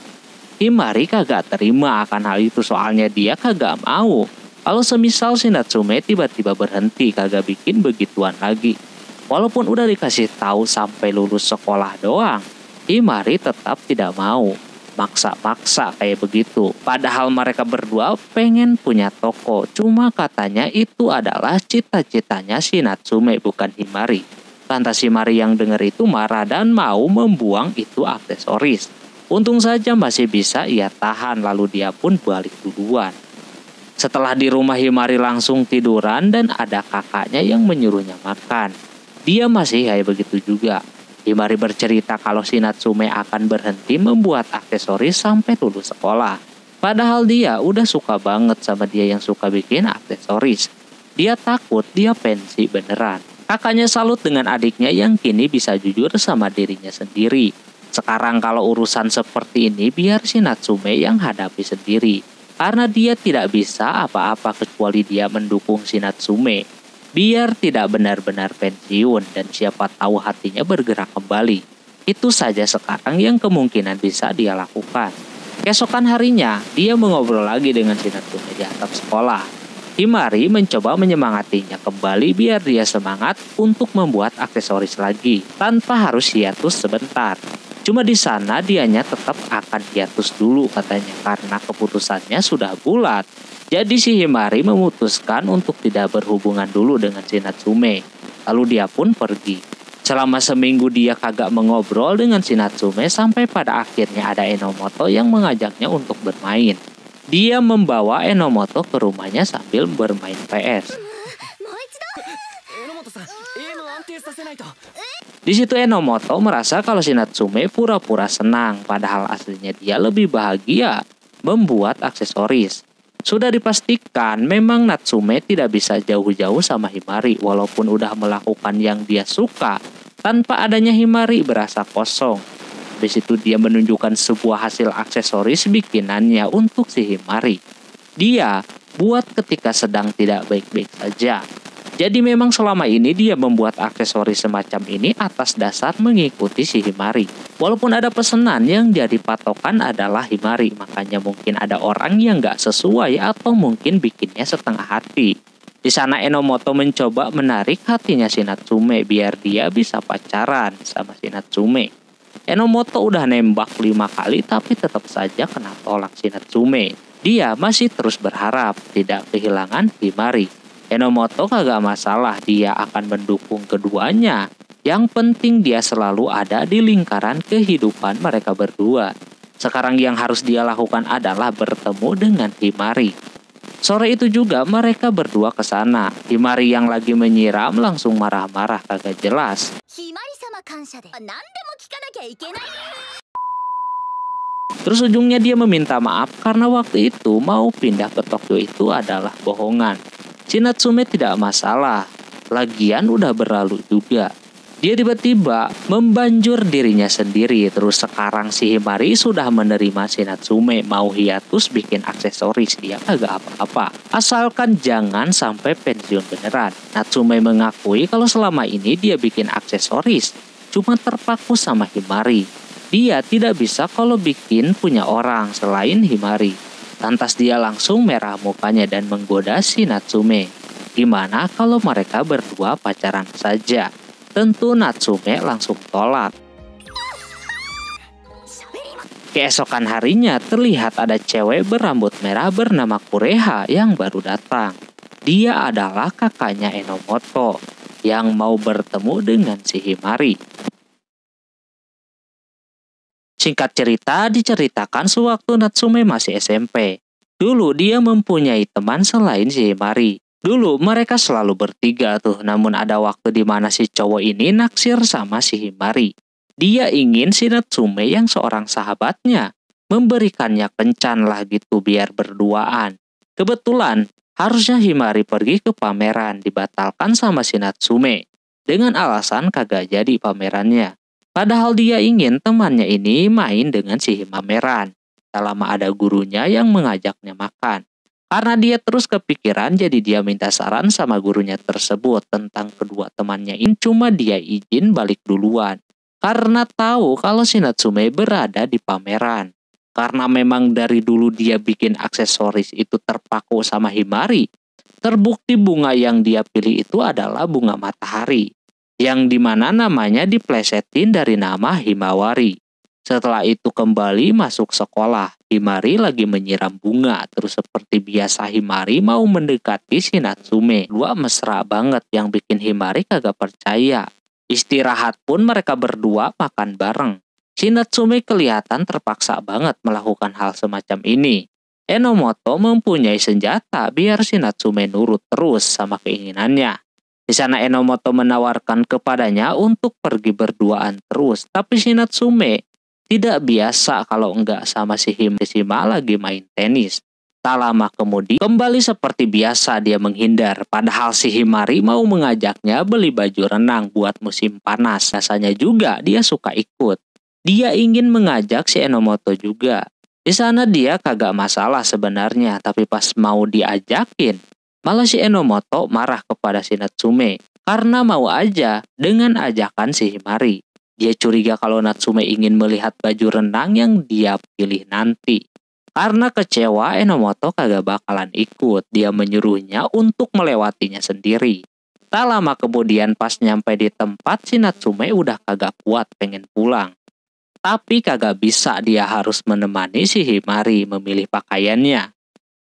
Himari kagak terima akan hal itu soalnya dia kagak mau. Kalau semisal si Natsume tiba-tiba berhenti kagak bikin begituan lagi. Walaupun udah dikasih tahu sampai lulus sekolah doang, Himari tetap tidak mau. Maksa-maksa kayak begitu. Padahal mereka berdua pengen punya toko. Cuma katanya itu adalah cita-citanya si Natsume bukan Himari. Lantas Himari yang dengar itu marah dan mau membuang itu aksesoris. Untung saja masih bisa ia tahan lalu dia pun balik duluan. Setelah di rumah Himari langsung tiduran dan ada kakaknya yang menyuruhnya makan. Dia masih kayak begitu juga. Himari bercerita kalau si Natsume akan berhenti membuat aksesoris sampai lulus sekolah. Padahal dia udah suka banget sama dia yang suka bikin aksesoris. Dia takut dia pensi beneran. Kakaknya salut dengan adiknya yang kini bisa jujur sama dirinya sendiri. Sekarang kalau urusan seperti ini biar si Natsume yang hadapi sendiri. Karena dia tidak bisa apa-apa kecuali dia mendukung si Natsume. Biar tidak benar-benar pensiun dan siapa tahu hatinya bergerak kembali. Itu saja sekarang yang kemungkinan bisa dia lakukan. Keesokan harinya, dia mengobrol lagi dengan si Natsume di atap sekolah. Himari mencoba menyemangatinya kembali biar dia semangat untuk membuat aksesoris lagi tanpa harus hiatus sebentar. Cuma di sana dianya tetap akan hiatus dulu katanya karena keputusannya sudah bulat. Jadi si Himari memutuskan untuk tidak berhubungan dulu dengan si Natsume. Lalu dia pun pergi. Selama seminggu dia kagak mengobrol dengan si Natsume sampai pada akhirnya ada Enomoto yang mengajaknya untuk bermain. Dia membawa Enomoto ke rumahnya sambil bermain PS. Di situ Enomoto merasa kalau si Natsume pura-pura senang, padahal aslinya dia lebih bahagia membuat aksesoris. Sudah dipastikan memang Natsume tidak bisa jauh-jauh sama Himari walaupun udah melakukan yang dia suka. Tanpa adanya Himari berasa kosong. Habis itu dia menunjukkan sebuah hasil aksesoris bikinannya untuk si Himari. Dia buat ketika sedang tidak baik-baik saja. Jadi memang selama ini dia membuat aksesoris semacam ini atas dasar mengikuti si Himari. Walaupun ada pesanan yang jadi patokan adalah Himari, makanya mungkin ada orang yang nggak sesuai atau mungkin bikinnya setengah hati. Di sana Enomoto mencoba menarik hatinya si Natsume biar dia bisa pacaran sama si Natsume. Enomoto udah nembak 5 kali tapi tetap saja kena tolak si Natsume. Dia masih terus berharap tidak kehilangan Himari. Enomoto kagak masalah, dia akan mendukung keduanya. Yang penting dia selalu ada di lingkaran kehidupan mereka berdua. Sekarang yang harus dia lakukan adalah bertemu dengan Himari. Sore itu juga mereka berdua ke sana. Himari yang lagi menyiram langsung marah-marah kagak jelas. Terus ujungnya dia meminta maaf karena waktu itu mau pindah ke Tokyo itu adalah bohongan. Si Natsume tidak masalah, lagian udah berlalu juga. Dia tiba-tiba membanjur dirinya sendiri. Terus sekarang si Himari sudah menerima si Natsume. Mau hiatus bikin aksesoris, dia kagak apa-apa. Asalkan jangan sampai pensiun beneran. Natsume mengakui kalau selama ini dia bikin aksesoris cuma terpaku sama Himari. Dia tidak bisa kalau bikin punya orang selain Himari. Lantas dia langsung merah mukanya dan menggoda si Natsume. Gimana kalau mereka berdua pacaran saja? Tentu Natsume langsung tolak. Keesokan harinya terlihat ada cewek berambut merah bernama Kureha yang baru datang. Dia adalah kakaknya Enomoto yang mau bertemu dengan si Himari. Singkat cerita diceritakan sewaktu Natsume masih SMP. Dulu dia mempunyai teman selain si Himari. Dulu mereka selalu bertiga tuh, namun ada waktu di mana si cowok ini naksir sama si Himari. Dia ingin si Natsume yang seorang sahabatnya memberikannya kencan lah gitu biar berduaan. Kebetulan harusnya Himari pergi ke pameran, dibatalkan sama si Natsume dengan alasan kagak jadi pamerannya. Padahal dia ingin temannya ini main dengan si pameran. Tak lama ada gurunya yang mengajaknya makan. Karena dia terus kepikiran, jadi dia minta saran sama gurunya tersebut tentang kedua temannya ini. Cuma dia izin balik duluan. Karena tahu kalau si Natsume berada di pameran. Karena memang dari dulu dia bikin aksesoris itu terpaku sama Himari. Terbukti bunga yang dia pilih itu adalah bunga matahari. Yang dimana namanya diplesetin dari nama Himawari. Setelah itu kembali masuk sekolah. Himari lagi menyiram bunga. Terus seperti biasa Himari mau mendekati si Natsume. Dua mesra banget yang bikin Himari kagak percaya. Istirahat pun mereka berdua makan bareng. Si Natsume kelihatan terpaksa banget melakukan hal semacam ini. Enomoto mempunyai senjata biar si Natsume nurut terus sama keinginannya. Di sana Enomoto menawarkan kepadanya untuk pergi berduaan terus. Tapi si Natsume tidak biasa kalau enggak sama si Himashima lagi main tenis. Tak lama kemudian kembali seperti biasa dia menghindar. Padahal si Himari mau mengajaknya beli baju renang buat musim panas. Rasanya juga dia suka ikut. Dia ingin mengajak si Enomoto juga. Di sana dia kagak masalah sebenarnya. Tapi pas mau diajakin, malah si Enomoto marah kepada si Natsume karena mau aja dengan ajakan si Himari. Dia curiga kalau Natsume ingin melihat baju renang yang dia pilih nanti. Karena kecewa, Enomoto kagak bakalan ikut. Dia menyuruhnya untuk melewatinya sendiri. Tak lama kemudian pas nyampe di tempat, si Natsume udah kagak kuat pengen pulang. Tapi kagak bisa, dia harus menemani si Himari memilih pakaiannya.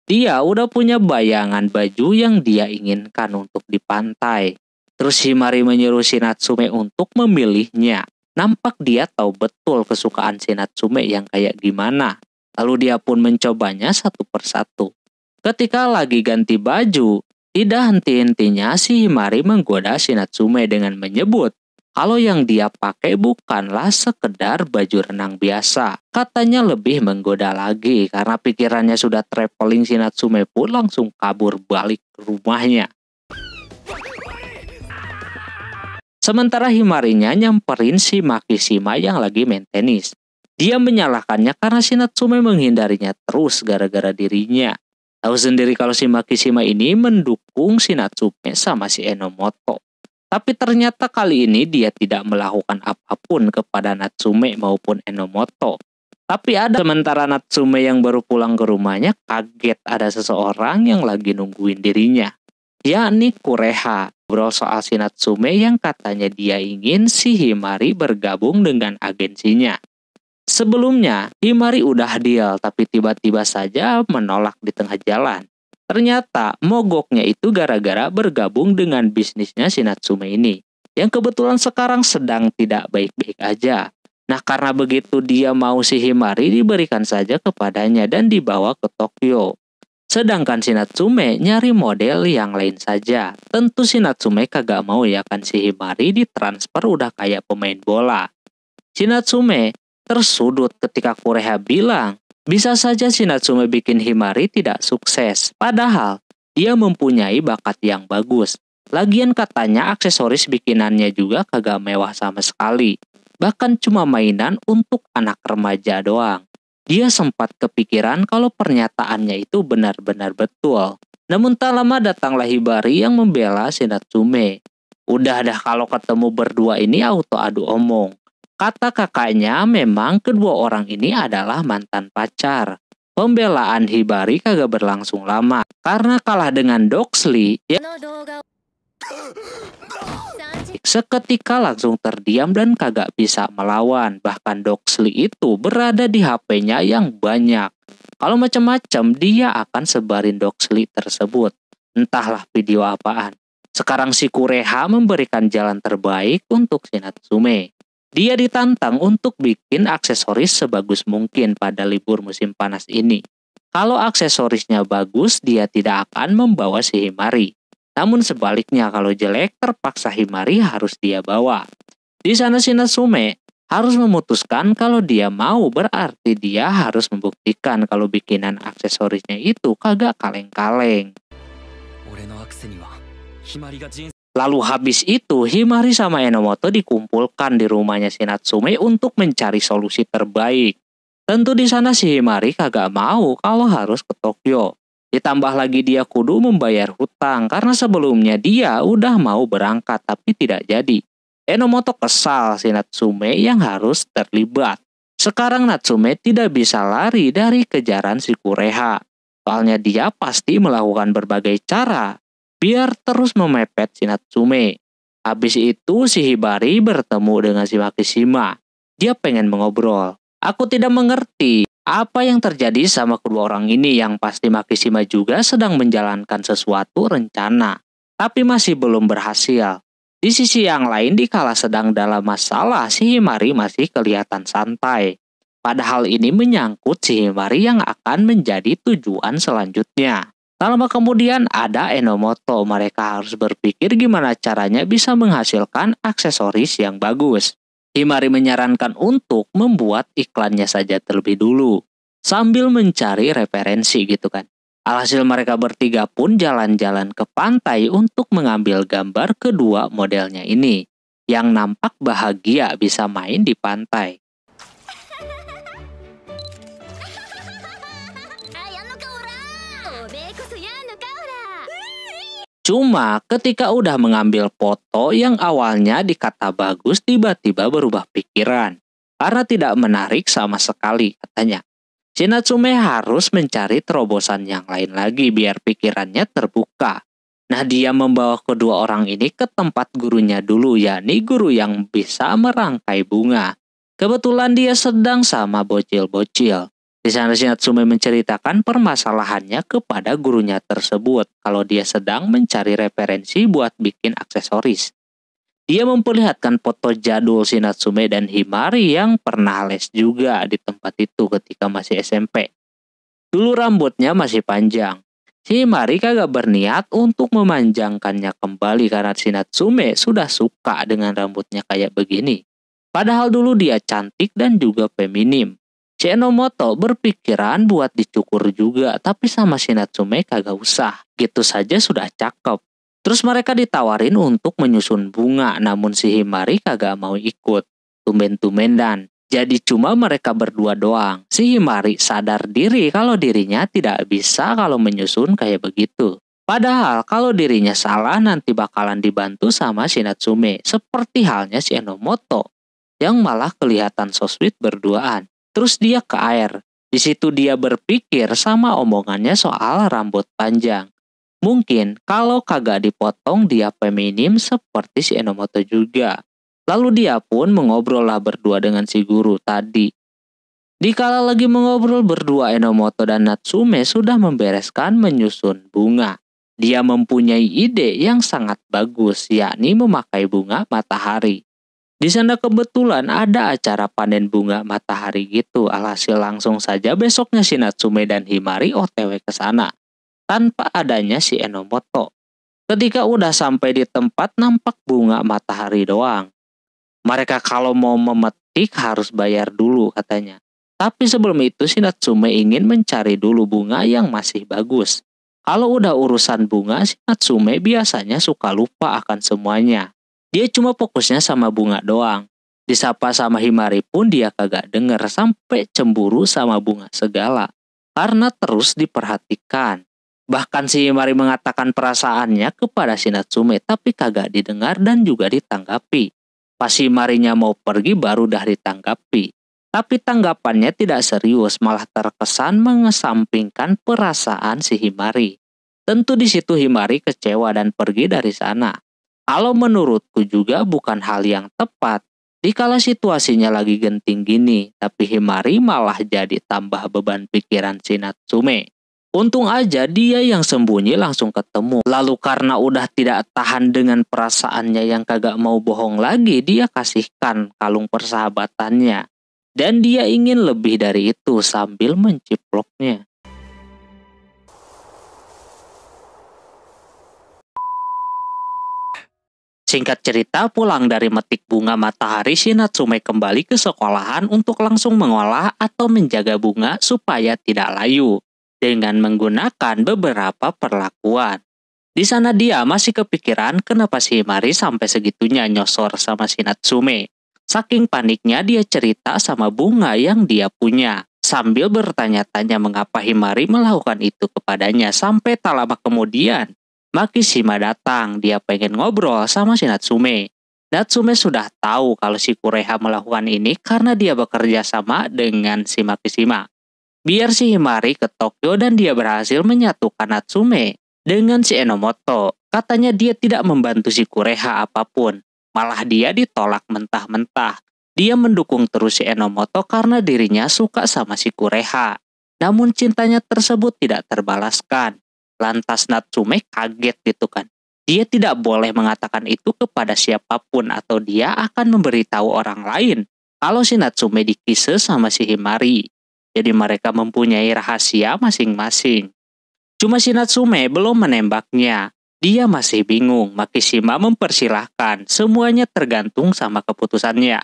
Dia udah punya bayangan baju yang dia inginkan untuk di pantai. Terus Himari menyuruh si Natsume untuk memilihnya. Nampak dia tahu betul kesukaan si Natsume yang kayak gimana. Lalu dia pun mencobanya satu persatu. Ketika lagi ganti baju, tidak henti-hentinya si Himari menggoda si Natsume dengan menyebut kalau yang dia pakai bukanlah sekedar baju renang biasa. Katanya lebih menggoda lagi karena pikirannya sudah traveling. Si Natsume pun langsung kabur balik ke rumahnya. Sementara Himarinya nyamperin si Makishima yang lagi main tenis. Dia menyalahkannya karena si Natsume menghindarinya terus gara-gara dirinya. Tahu sendiri kalau si Makishima ini mendukung si Natsume sama si Enomoto. Tapi ternyata kali ini dia tidak melakukan apapun kepada Natsume maupun Enomoto. Tapi ada sementara Natsume yang baru pulang ke rumahnya kaget ada seseorang yang lagi nungguin dirinya. Yakni Kureha. Ngobrol soal si Natsume yang katanya dia ingin si Himari bergabung dengan agensinya. Sebelumnya, Himari udah deal tapi tiba-tiba saja menolak di tengah jalan. Ternyata mogoknya itu gara-gara bergabung dengan bisnisnya si Natsume ini, yang kebetulan sekarang sedang tidak baik-baik aja. Nah karena begitu dia mau si Himari diberikan saja kepadanya dan dibawa ke Tokyo. Sedangkan si Natsume nyari model yang lain saja. Tentu si Natsume kagak mau ya kan si Himari ditransfer udah kayak pemain bola. Si Natsume tersudut ketika Kureha bilang, bisa saja si Natsume bikin Himari tidak sukses. Padahal, dia mempunyai bakat yang bagus. Lagian katanya aksesoris bikinannya juga kagak mewah sama sekali. Bahkan cuma mainan untuk anak remaja doang. Dia sempat kepikiran kalau pernyataannya itu benar-benar betul. Namun tak lama datanglah Hibari yang membela si Natsume. Udah dah kalau ketemu berdua ini auto adu omong. Kata kakaknya memang kedua orang ini adalah mantan pacar. Pembelaan Hibari kagak berlangsung lama karena kalah dengan Doxley yang seketika langsung terdiam dan kagak bisa melawan. Bahkan Doxley itu berada di HP-nya yang banyak. Kalau macam-macam dia akan sebarin Doxley tersebut. Entahlah video apaan. Sekarang si Kureha memberikan jalan terbaik untuk si Natsume. Dia ditantang untuk bikin aksesoris sebagus mungkin pada libur musim panas ini. Kalau aksesorisnya bagus, dia tidak akan membawa si Himari. Namun sebaliknya kalau jelek, terpaksa Himari harus dia bawa. Di sana si Natsume harus memutuskan kalau dia mau, berarti dia harus membuktikan kalau bikinan aksesorisnya itu kagak kaleng-kaleng. Lalu habis itu, Himari sama Enomoto dikumpulkan di rumahnya si Natsume untuk mencari solusi terbaik. Tentu di sana si Himari kagak mau kalau harus ke Tokyo. Ditambah lagi dia kudu membayar hutang karena sebelumnya dia udah mau berangkat tapi tidak jadi. Enomoto kesal si Natsume yang harus terlibat. Sekarang Natsume tidak bisa lari dari kejaran si Kureha. Soalnya dia pasti melakukan berbagai cara biar terus memepet si Natsume. Habis itu si Hibari bertemu dengan si Makishima. Dia pengen mengobrol. Aku tidak mengerti apa yang terjadi sama kedua orang ini, yang pasti Makishima juga sedang menjalankan sesuatu rencana. Tapi masih belum berhasil. Di sisi yang lain dikala sedang dalam masalah si Himari masih kelihatan santai. Padahal ini menyangkut si Himari yang akan menjadi tujuan selanjutnya. Tak lama kemudian ada Enomoto. Mereka harus berpikir gimana caranya bisa menghasilkan aksesoris yang bagus. Himari menyarankan untuk membuat iklannya saja terlebih dulu. Sambil mencari referensi gitu kan. Alhasil mereka bertiga pun jalan-jalan ke pantai untuk mengambil gambar kedua modelnya ini. Yang nampak bahagia bisa main di pantai. Cuma ketika udah mengambil foto yang awalnya dikata bagus tiba-tiba berubah pikiran. Karena tidak menarik sama sekali katanya. Si Natsume harus mencari terobosan yang lain lagi biar pikirannya terbuka. Nah dia membawa kedua orang ini ke tempat gurunya dulu, yakni guru yang bisa merangkai bunga. Kebetulan dia sedang sama bocil-bocil. Di sana si Natsume menceritakan permasalahannya kepada gurunya tersebut kalau dia sedang mencari referensi buat bikin aksesoris. Dia memperlihatkan foto jadul si Natsume dan Himari yang pernah les juga di tempat itu ketika masih SMP. Dulu rambutnya masih panjang. Si Himari kagak berniat untuk memanjangkannya kembali karena si Natsume sudah suka dengan rambutnya kayak begini. Padahal dulu dia cantik dan juga feminim. Si Enomoto berpikiran buat dicukur juga, tapi sama si Natsume kagak usah. Gitu saja sudah cakep. Terus mereka ditawarin untuk menyusun bunga, namun si Himari kagak mau ikut. Tumben-tumbenan. Jadi cuma mereka berdua doang. Si Himari sadar diri kalau dirinya tidak bisa kalau menyusun kayak begitu. Padahal kalau dirinya salah nanti bakalan dibantu sama si Natsume. Seperti halnya si Enomoto yang malah kelihatan so sweet berduaan. Terus dia ke air. Di situ dia berpikir sama omongannya soal rambut panjang. Mungkin kalau kagak dipotong dia feminim seperti si Enomoto juga. Lalu dia pun mengobrol lah berdua dengan si guru tadi. Dikala lagi mengobrol berdua, Enomoto dan Natsume sudah membereskan menyusun bunga. Dia mempunyai ide yang sangat bagus, yakni memakai bunga matahari. Di sana kebetulan ada acara panen bunga matahari gitu. Alhasil langsung saja besoknya si Natsume dan Himari OTW ke sana tanpa adanya si Enomoto. Ketika udah sampai di tempat nampak bunga matahari doang. Mereka kalau mau memetik harus bayar dulu katanya. Tapi sebelum itu si Natsume ingin mencari dulu bunga yang masih bagus. Kalau udah urusan bunga, si Natsume biasanya suka lupa akan semuanya. Dia cuma fokusnya sama bunga doang. Disapa sama Himari pun dia kagak denger sampai cemburu sama bunga segala. Karena terus diperhatikan. Bahkan si Himari mengatakan perasaannya kepada si Natsume tapi kagak didengar dan juga ditanggapi. Pas Himarinya mau pergi baru dah ditanggapi. Tapi tanggapannya tidak serius, malah terkesan mengesampingkan perasaan si Himari. Tentu di situ Himari kecewa dan pergi dari sana. Kalau menurutku juga bukan hal yang tepat. Dikala situasinya lagi genting gini, tapi Himari malah jadi tambah beban pikiran si Natsume. Untung aja dia yang sembunyi langsung ketemu. Lalu karena udah tidak tahan dengan perasaannya yang kagak mau bohong lagi, dia kasihkan kalung persahabatannya. Dan dia ingin lebih dari itu sambil menciploknya. Singkat cerita, pulang dari metik bunga matahari, si Natsume kembali ke sekolahan untuk langsung mengolah atau menjaga bunga supaya tidak layu. Dengan menggunakan beberapa perlakuan. Di sana dia masih kepikiran kenapa si Himari sampai segitunya nyosor sama si Natsume. Saking paniknya dia cerita sama bunga yang dia punya. Sambil bertanya-tanya mengapa Himari melakukan itu kepadanya. Sampai tak lama kemudian, Makishima datang. Dia pengen ngobrol sama si Natsume. Natsume sudah tahu kalau si Kureha melakukan ini karena dia bekerja sama dengan si Makishima. Biar si Himari ke Tokyo dan dia berhasil menyatukan Natsume dengan si Enomoto. Katanya dia tidak membantu si Kureha apapun. Malah dia ditolak mentah-mentah. Dia mendukung terus si Enomoto karena dirinya suka sama si Kureha. Namun cintanya tersebut tidak terbalaskan. Lantas Natsume kaget gitu kan. Dia tidak boleh mengatakan itu kepada siapapun atau dia akan memberitahu orang lain kalau si Natsume dikise sama si Himari. Jadi mereka mempunyai rahasia masing-masing. Cuma si Natsume belum menembaknya. Dia masih bingung. Makishima mempersilahkan. Semuanya tergantung sama keputusannya.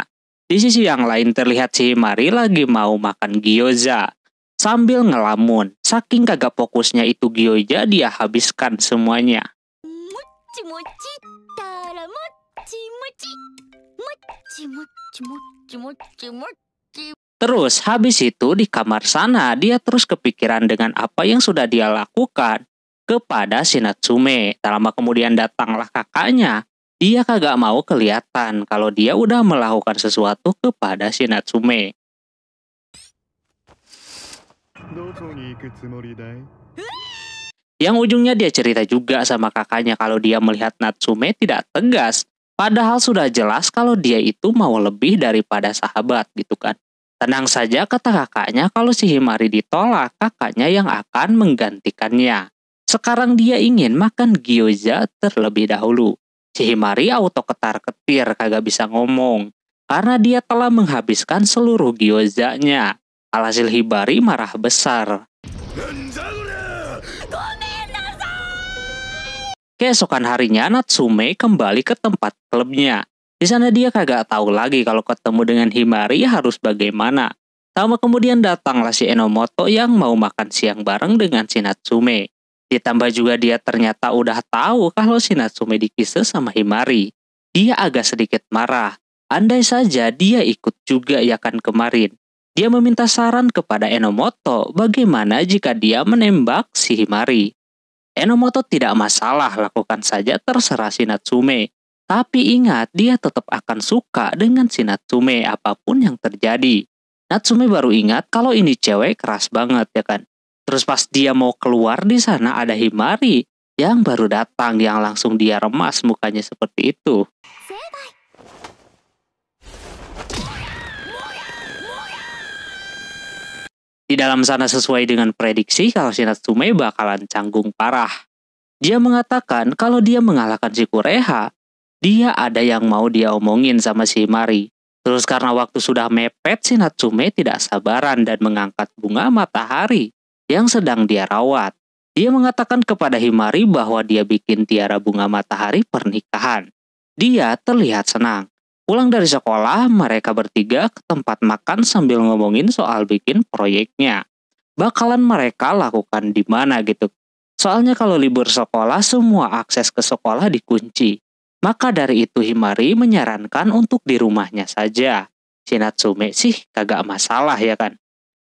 Di sisi yang lain terlihat si Himari lagi mau makan gyoza. Sambil ngelamun. Saking kagak fokusnya itu gyoza, dia habiskan semuanya. Mochi mochi tara mochi mochi. Mochi mochi mochi mochi mochi. Terus habis itu di kamar sana dia terus kepikiran dengan apa yang sudah dia lakukan kepada si Natsume. Tak lama kemudian datanglah kakaknya. Dia kagak mau kelihatan kalau dia udah melakukan sesuatu kepada si Natsume. Yang ujungnya dia cerita juga sama kakaknya kalau dia melihat Natsume tidak tegas. Padahal sudah jelas kalau dia itu mau lebih daripada sahabat gitu kan. Tenang saja kata kakaknya kalau si Himari ditolak, kakaknya yang akan menggantikannya. Sekarang dia ingin makan gyoza terlebih dahulu. Si Himari auto ketar-ketir kagak bisa ngomong. Karena dia telah menghabiskan seluruh gyozanya. Alhasil Himari marah besar. Keesokan harinya Natsume kembali ke tempat klubnya. Di sana dia kagak tahu lagi kalau ketemu dengan Himari harus bagaimana. Lama kemudian datanglah si Enomoto yang mau makan siang bareng dengan si Natsume. Ditambah juga dia ternyata udah tahu kalau si Natsume dikise sama Himari. Dia agak sedikit marah. Andai saja dia ikut juga ya kan kemarin. Dia meminta saran kepada Enomoto bagaimana jika dia menembak si Himari. Enomoto tidak masalah, lakukan saja, terserah si Natsume. Tapi ingat, dia tetap akan suka dengan si Natsume apapun yang terjadi. Natsume baru ingat kalau ini cewek keras banget ya kan. Terus pas dia mau keluar, di sana ada Himari yang baru datang, yang langsung dia remas mukanya seperti itu. Di dalam sana sesuai dengan prediksi kalau si Natsume bakalan canggung parah. Dia mengatakan kalau dia mengalahkan si Kureha, dia ada yang mau dia omongin sama si Himari. Terus karena waktu sudah mepet, si Natsume tidak sabaran dan mengangkat bunga matahari yang sedang dia rawat. Dia mengatakan kepada Himari bahwa dia bikin tiara bunga matahari pernikahan. Dia terlihat senang. Pulang dari sekolah, mereka bertiga ke tempat makan sambil ngomongin soal bikin proyeknya. Bakalan mereka lakukan di mana gitu. Soalnya kalau libur sekolah, semua akses ke sekolah dikunci. Maka dari itu Himari menyarankan untuk di rumahnya saja. Si Natsume sih kagak masalah ya kan.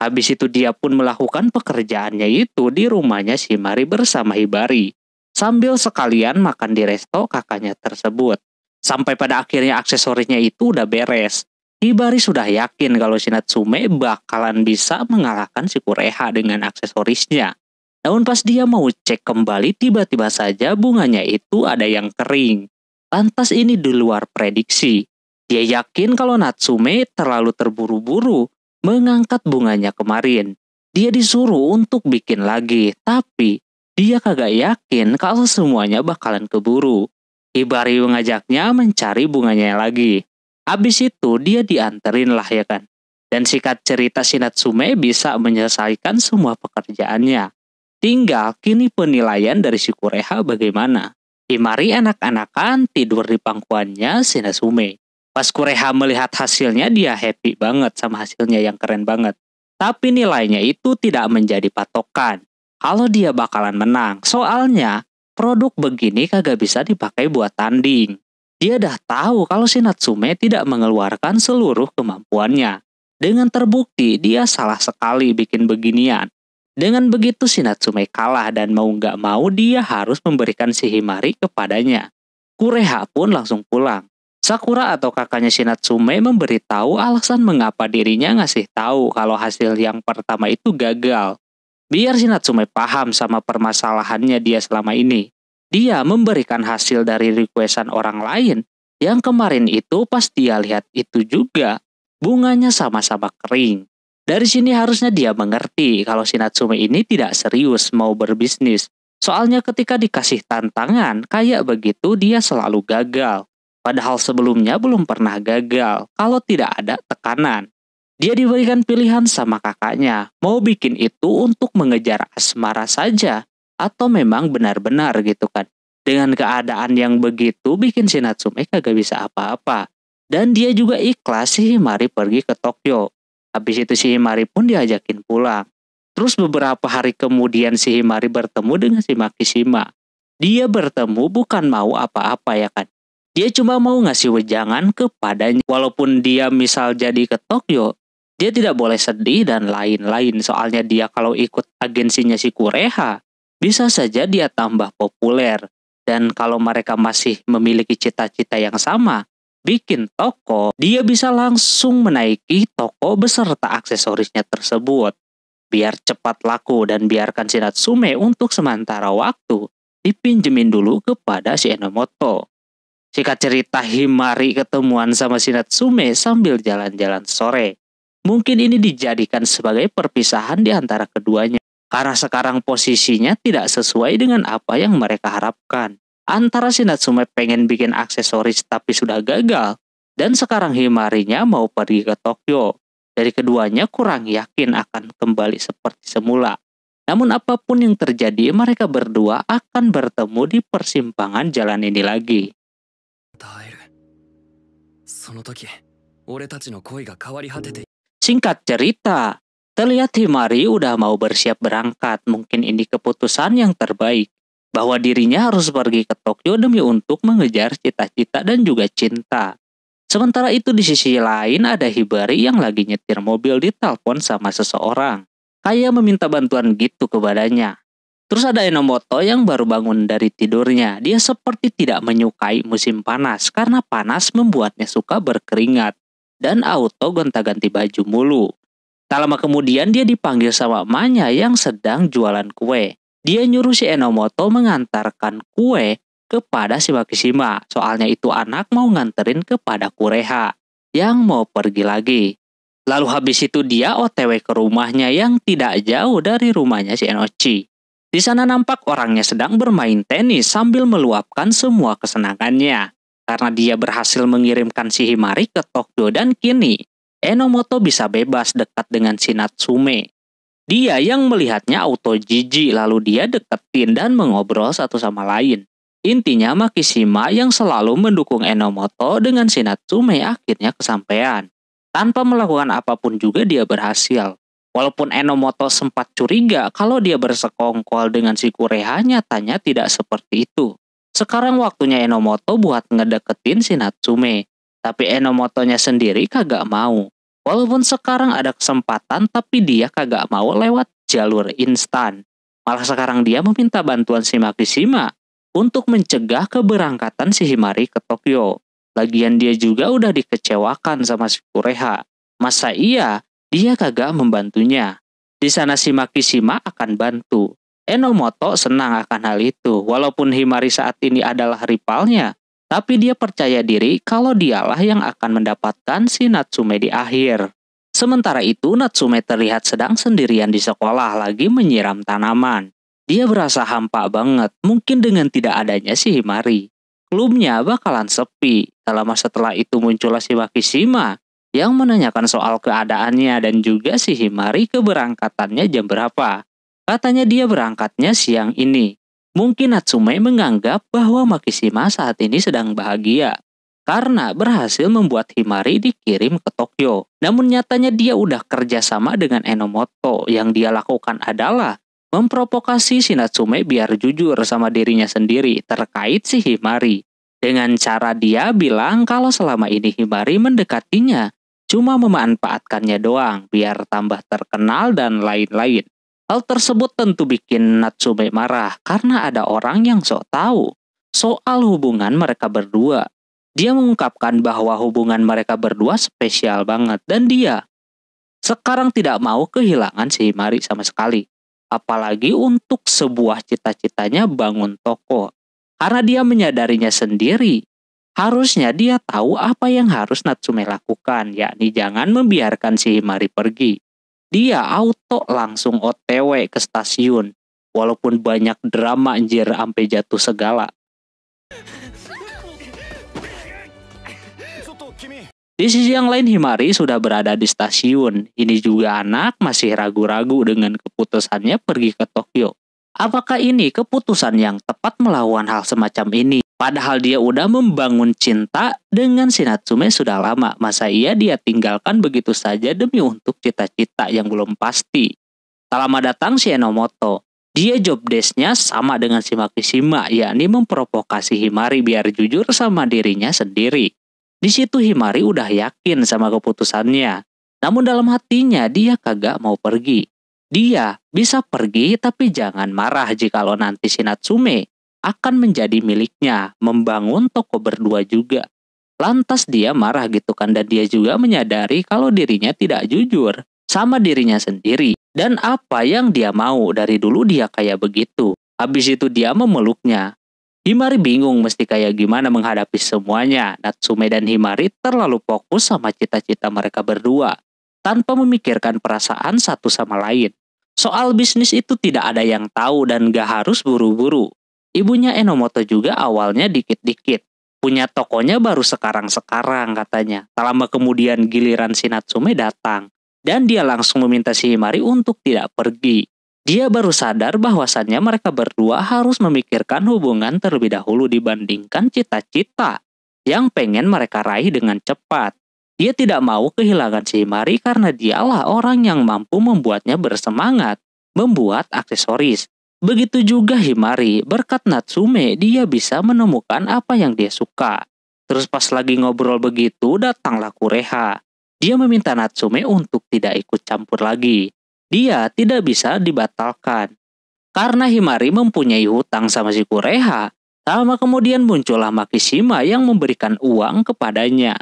Habis itu dia pun melakukan pekerjaannya itu di rumahnya si Himari bersama Hibari. Sambil sekalian makan di resto kakaknya tersebut. Sampai pada akhirnya aksesorisnya itu udah beres. Hibari sudah yakin kalau si Natsume bakalan bisa mengalahkan si Kureha dengan aksesorisnya. Namun pas dia mau cek kembali, tiba-tiba saja bunganya itu ada yang kering. Lantas ini di luar prediksi. Dia yakin kalau Natsume terlalu terburu-buru mengangkat bunganya kemarin. Dia disuruh untuk bikin lagi, tapi dia kagak yakin kalau semuanya bakalan keburu. Hibari mengajaknya mencari bunganya lagi. Habis itu dia dianterin lah ya kan. Dan singkat cerita si Natsume bisa menyelesaikan semua pekerjaannya. Tinggal kini penilaian dari si Kureha bagaimana. Himari enak-enakan tidur di pangkuannya si Natsume. Pas Kureha melihat hasilnya dia happy banget sama hasilnya yang keren banget. Tapi nilainya itu tidak menjadi patokan. Kalau dia bakalan menang, soalnya produk begini kagak bisa dipakai buat tanding. Dia dah tahu kalau si Natsume tidak mengeluarkan seluruh kemampuannya. Dengan terbukti dia salah sekali bikin beginian. Dengan begitu si Natsume kalah dan mau nggak mau dia harus memberikan si Himari kepadanya. Kureha pun langsung pulang. Sakura atau kakaknya si Natsume memberitahu alasan mengapa dirinya ngasih tahu kalau hasil yang pertama itu gagal. Biar si Natsume paham sama permasalahannya dia selama ini. Dia memberikan hasil dari requestan orang lain yang kemarin itu pas dia lihat itu juga bunganya sama-sama kering. Dari sini harusnya dia mengerti kalau si Natsume ini tidak serius mau berbisnis. Soalnya ketika dikasih tantangan kayak begitu dia selalu gagal. Padahal sebelumnya belum pernah gagal kalau tidak ada tekanan. Dia diberikan pilihan sama kakaknya, mau bikin itu untuk mengejar asmara saja, atau memang benar-benar gitu kan. Dengan keadaan yang begitu, bikin si Natsume kagak bisa apa-apa. Dan dia juga ikhlas si Himari pergi ke Tokyo. Habis itu si Himari pun diajakin pulang. Terus beberapa hari kemudian si Himari bertemu dengan si Makishima. Dia bertemu bukan mau apa-apa ya kan. Dia cuma mau ngasih wejangan kepadanya. Walaupun dia misal jadi ke Tokyo, dia tidak boleh sedih dan lain-lain. Soalnya dia kalau ikut agensinya si Kureha, bisa saja dia tambah populer. Dan kalau mereka masih memiliki cita-cita yang sama, bikin toko, dia bisa langsung menaiki toko beserta aksesorisnya tersebut. Biar cepat laku dan biarkan si Natsume untuk sementara waktu dipinjemin dulu kepada si Enomoto. Singkat cerita, Himari ketemuan sama si Natsume sambil jalan-jalan sore. Mungkin ini dijadikan sebagai perpisahan di antara keduanya. Karena sekarang posisinya tidak sesuai dengan apa yang mereka harapkan. Antara si Natsume pengen bikin aksesoris tapi sudah gagal. Dan sekarang Himarinya mau pergi ke Tokyo. Dari keduanya kurang yakin akan kembali seperti semula. Namun apapun yang terjadi, mereka berdua akan bertemu di persimpangan jalan ini lagi. Singkat cerita, terlihat Himari udah mau bersiap berangkat. Mungkin ini keputusan yang terbaik. Bahwa dirinya harus pergi ke Tokyo demi untuk mengejar cita-cita dan juga cinta. Sementara itu di sisi lain ada Hibari yang lagi nyetir mobil ditelepon sama seseorang. Kayak meminta bantuan gitu kepadanya. Terus ada Enomoto yang baru bangun dari tidurnya. Dia seperti tidak menyukai musim panas karena panas membuatnya suka berkeringat dan auto gonta-ganti baju mulu. Tak lama kemudian dia dipanggil sama emaknya yang sedang jualan kue. Dia nyuruh si Enomoto mengantarkan kue kepada si Makishima. Soalnya itu anak mau nganterin kepada Kureha yang mau pergi lagi. Lalu habis itu dia OTW ke rumahnya yang tidak jauh dari rumahnya si Enochi. Di sana nampak orangnya sedang bermain tenis sambil meluapkan semua kesenangannya. Karena dia berhasil mengirimkan si Himari ke Tokyo dan kini Enomoto bisa bebas dekat dengan si Natsume. Dia yang melihatnya auto jijik lalu dia deketin dan mengobrol satu sama lain. Intinya Makishima yang selalu mendukung Enomoto dengan si Natsume akhirnya kesampaian. Tanpa melakukan apapun juga dia berhasil. Walaupun Enomoto sempat curiga kalau dia bersekongkol dengan si Kureha, nyatanya tidak seperti itu. Sekarang waktunya Enomoto buat ngedeketin si Natsume. Tapi Enomotonya sendiri kagak mau. Walaupun sekarang ada kesempatan tapi dia kagak mau lewat jalur instan. Malah sekarang dia meminta bantuan si Makishima untuk mencegah keberangkatan si Himari ke Tokyo. Lagian dia juga udah dikecewakan sama si Kureha. Masa iya dia kagak membantunya? Di sana si Makishima akan bantu. Enomoto senang akan hal itu. Walaupun Himari saat ini adalah rivalnya, tapi dia percaya diri kalau dialah yang akan mendapatkan si Natsume di akhir. Sementara itu Natsume terlihat sedang sendirian di sekolah lagi menyiram tanaman. Dia berasa hampa banget, mungkin dengan tidak adanya si Himari. Klubnya bakalan sepi. Tak lama setelah itu muncullah si Makishima yang menanyakan soal keadaannya dan juga si Himari keberangkatannya jam berapa. Katanya dia berangkatnya siang ini. Mungkin Natsume menganggap bahwa Makishima saat ini sedang bahagia karena berhasil membuat Himari dikirim ke Tokyo. Namun nyatanya dia udah kerja sama dengan Enomoto. Yang dia lakukan adalah memprovokasi si Natsume biar jujur sama dirinya sendiri terkait si Himari. Dengan cara dia bilang kalau selama ini Himari mendekatinya cuma memanfaatkannya doang biar tambah terkenal dan lain-lain. Hal tersebut tentu bikin Natsume marah karena ada orang yang sok tahu soal hubungan mereka berdua. Dia mengungkapkan bahwa hubungan mereka berdua spesial banget dan dia sekarang tidak mau kehilangan si Himari sama sekali. Apalagi untuk sebuah cita-citanya bangun toko. Karena dia menyadarinya sendiri. Harusnya dia tahu apa yang harus Natsume lakukan, yakni jangan membiarkan si Himari pergi. Dia auto langsung OTW ke stasiun. Walaupun banyak drama anjir sampai jatuh segala. Di sisi yang lain Himari sudah berada di stasiun. Ini juga anak masih ragu-ragu dengan keputusannya pergi ke Tokyo. Apakah ini keputusan yang tepat melawan hal semacam ini? Padahal dia udah membangun cinta dengan si Natsume sudah lama. Masa iya dia tinggalkan begitu saja demi untuk cita-cita yang belum pasti? Tak lama datang si Enomoto. Dia job desk-nya sama dengan si Makishima, yakni memprovokasi Himari biar jujur sama dirinya sendiri. Di situ Himari udah yakin sama keputusannya. Namun dalam hatinya dia kagak mau pergi. Dia bisa pergi tapi jangan marah jikalau nanti si Natsume akan menjadi miliknya, membangun toko berdua juga. Lantas dia marah gitu kan, dan dia juga menyadari kalau dirinya tidak jujur sama dirinya sendiri. Dan apa yang dia mau dari dulu dia kayak begitu. Habis itu dia memeluknya. Himari bingung mesti kayak gimana menghadapi semuanya. Natsume dan Himari terlalu fokus sama cita-cita mereka berdua, tanpa memikirkan perasaan satu sama lain. Soal bisnis itu tidak ada yang tahu dan gak harus buru-buru. Ibunya Enomoto juga awalnya dikit-dikit. Punya tokonya baru sekarang-sekarang katanya. Tak lama kemudian giliran si Natsume datang. Dan dia langsung meminta si Himari untuk tidak pergi. Dia baru sadar bahwasannya mereka berdua harus memikirkan hubungan terlebih dahulu dibandingkan cita-cita yang pengen mereka raih dengan cepat. Dia tidak mau kehilangan si Himari karena dialah orang yang mampu membuatnya bersemangat membuat aksesoris. Begitu juga Himari, berkat Natsume dia bisa menemukan apa yang dia suka. Terus pas lagi ngobrol begitu, datanglah Kureha. Dia meminta Natsume untuk tidak ikut campur lagi. Dia tidak bisa dibatalkan. Karena Himari mempunyai hutang sama si Kureha, sama kemudian muncullah Makishima yang memberikan uang kepadanya.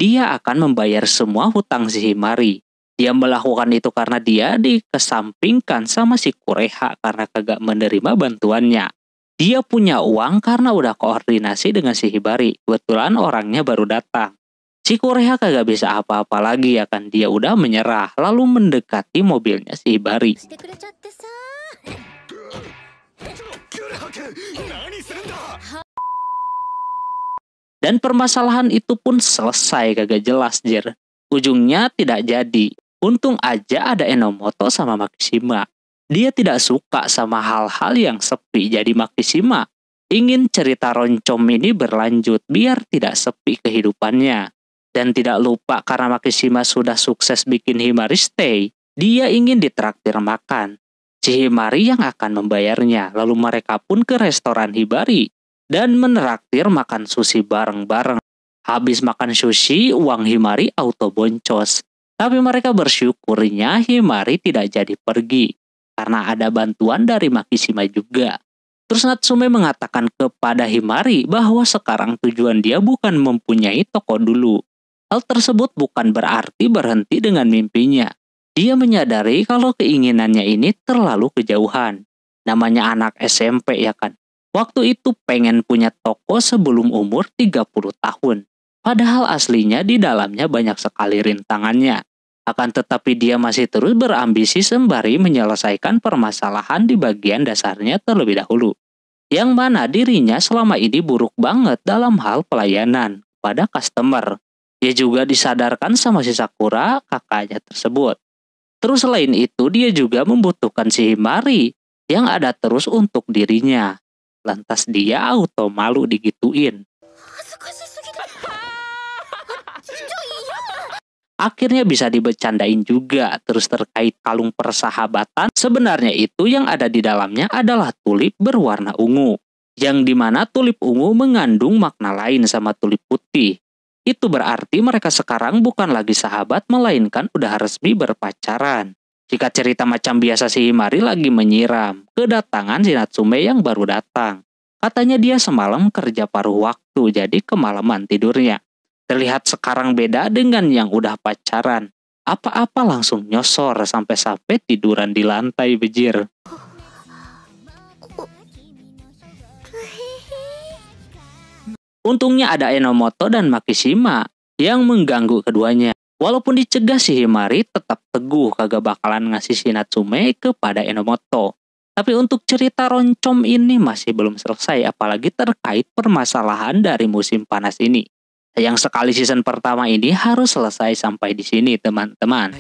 Dia akan membayar semua hutang si Himari. Dia melakukan itu karena dia dikesampingkan sama si Kureha karena kagak menerima bantuannya. Dia punya uang karena udah koordinasi dengan si Hibari. Kebetulan orangnya baru datang. Si Kureha kagak bisa apa-apa lagi ya kan. Dia udah menyerah lalu mendekati mobilnya si Hibari. Dan permasalahan itu pun selesai kagak jelas Jir. Ujungnya tidak jadi. Untung aja ada Enomoto sama Makishima. Dia tidak suka sama hal-hal yang sepi, jadi Makishima ingin cerita roncom ini berlanjut biar tidak sepi kehidupannya. Dan tidak lupa karena Makishima sudah sukses bikin Himari stay, dia ingin ditraktir makan. Si Himari yang akan membayarnya, lalu mereka pun ke restoran Hibari dan menraktir makan sushi bareng-bareng. Habis makan sushi, uang Himari auto boncos. Tapi mereka bersyukurnya Himari tidak jadi pergi, karena ada bantuan dari Makishima juga. Terus Natsume mengatakan kepada Himari bahwa sekarang tujuan dia bukan mempunyai toko dulu. Hal tersebut bukan berarti berhenti dengan mimpinya. Dia menyadari kalau keinginannya ini terlalu kejauhan. Namanya anak SMP ya kan. Waktu itu pengen punya toko sebelum umur 30 tahun. Padahal aslinya di dalamnya banyak sekali rintangannya. Akan tetapi dia masih terus berambisi sembari menyelesaikan permasalahan di bagian dasarnya terlebih dahulu. Yang mana dirinya selama ini buruk banget dalam hal pelayanan kepada customer. Dia juga disadarkan sama si Sakura, kakaknya tersebut. Terus selain itu dia juga membutuhkan si Himari yang ada terus untuk dirinya. Lantas dia auto malu digituin. Akhirnya bisa dibecandain juga. Terus terkait kalung persahabatan, sebenarnya itu yang ada di dalamnya adalah tulip berwarna ungu. Yang dimana tulip ungu mengandung makna lain sama tulip putih. Itu berarti mereka sekarang bukan lagi sahabat, melainkan udah resmi berpacaran. Jika cerita macam biasa si Himari lagi menyiram kedatangan si Natsume yang baru datang. Katanya dia semalam kerja paruh waktu, jadi kemalaman tidurnya. Terlihat sekarang beda dengan yang udah pacaran. Apa-apa langsung nyosor sampai-sampai tiduran di lantai bejir. Untungnya ada Enomoto dan Makishima yang mengganggu keduanya. Walaupun dicegah si Himari tetap teguh kagak bakalan ngasih si Natsume kepada Enomoto. Tapi untuk cerita roncom ini masih belum selesai, apalagi terkait permasalahan dari musim panas ini. Yang sekali season pertama ini harus selesai sampai di sini teman-teman.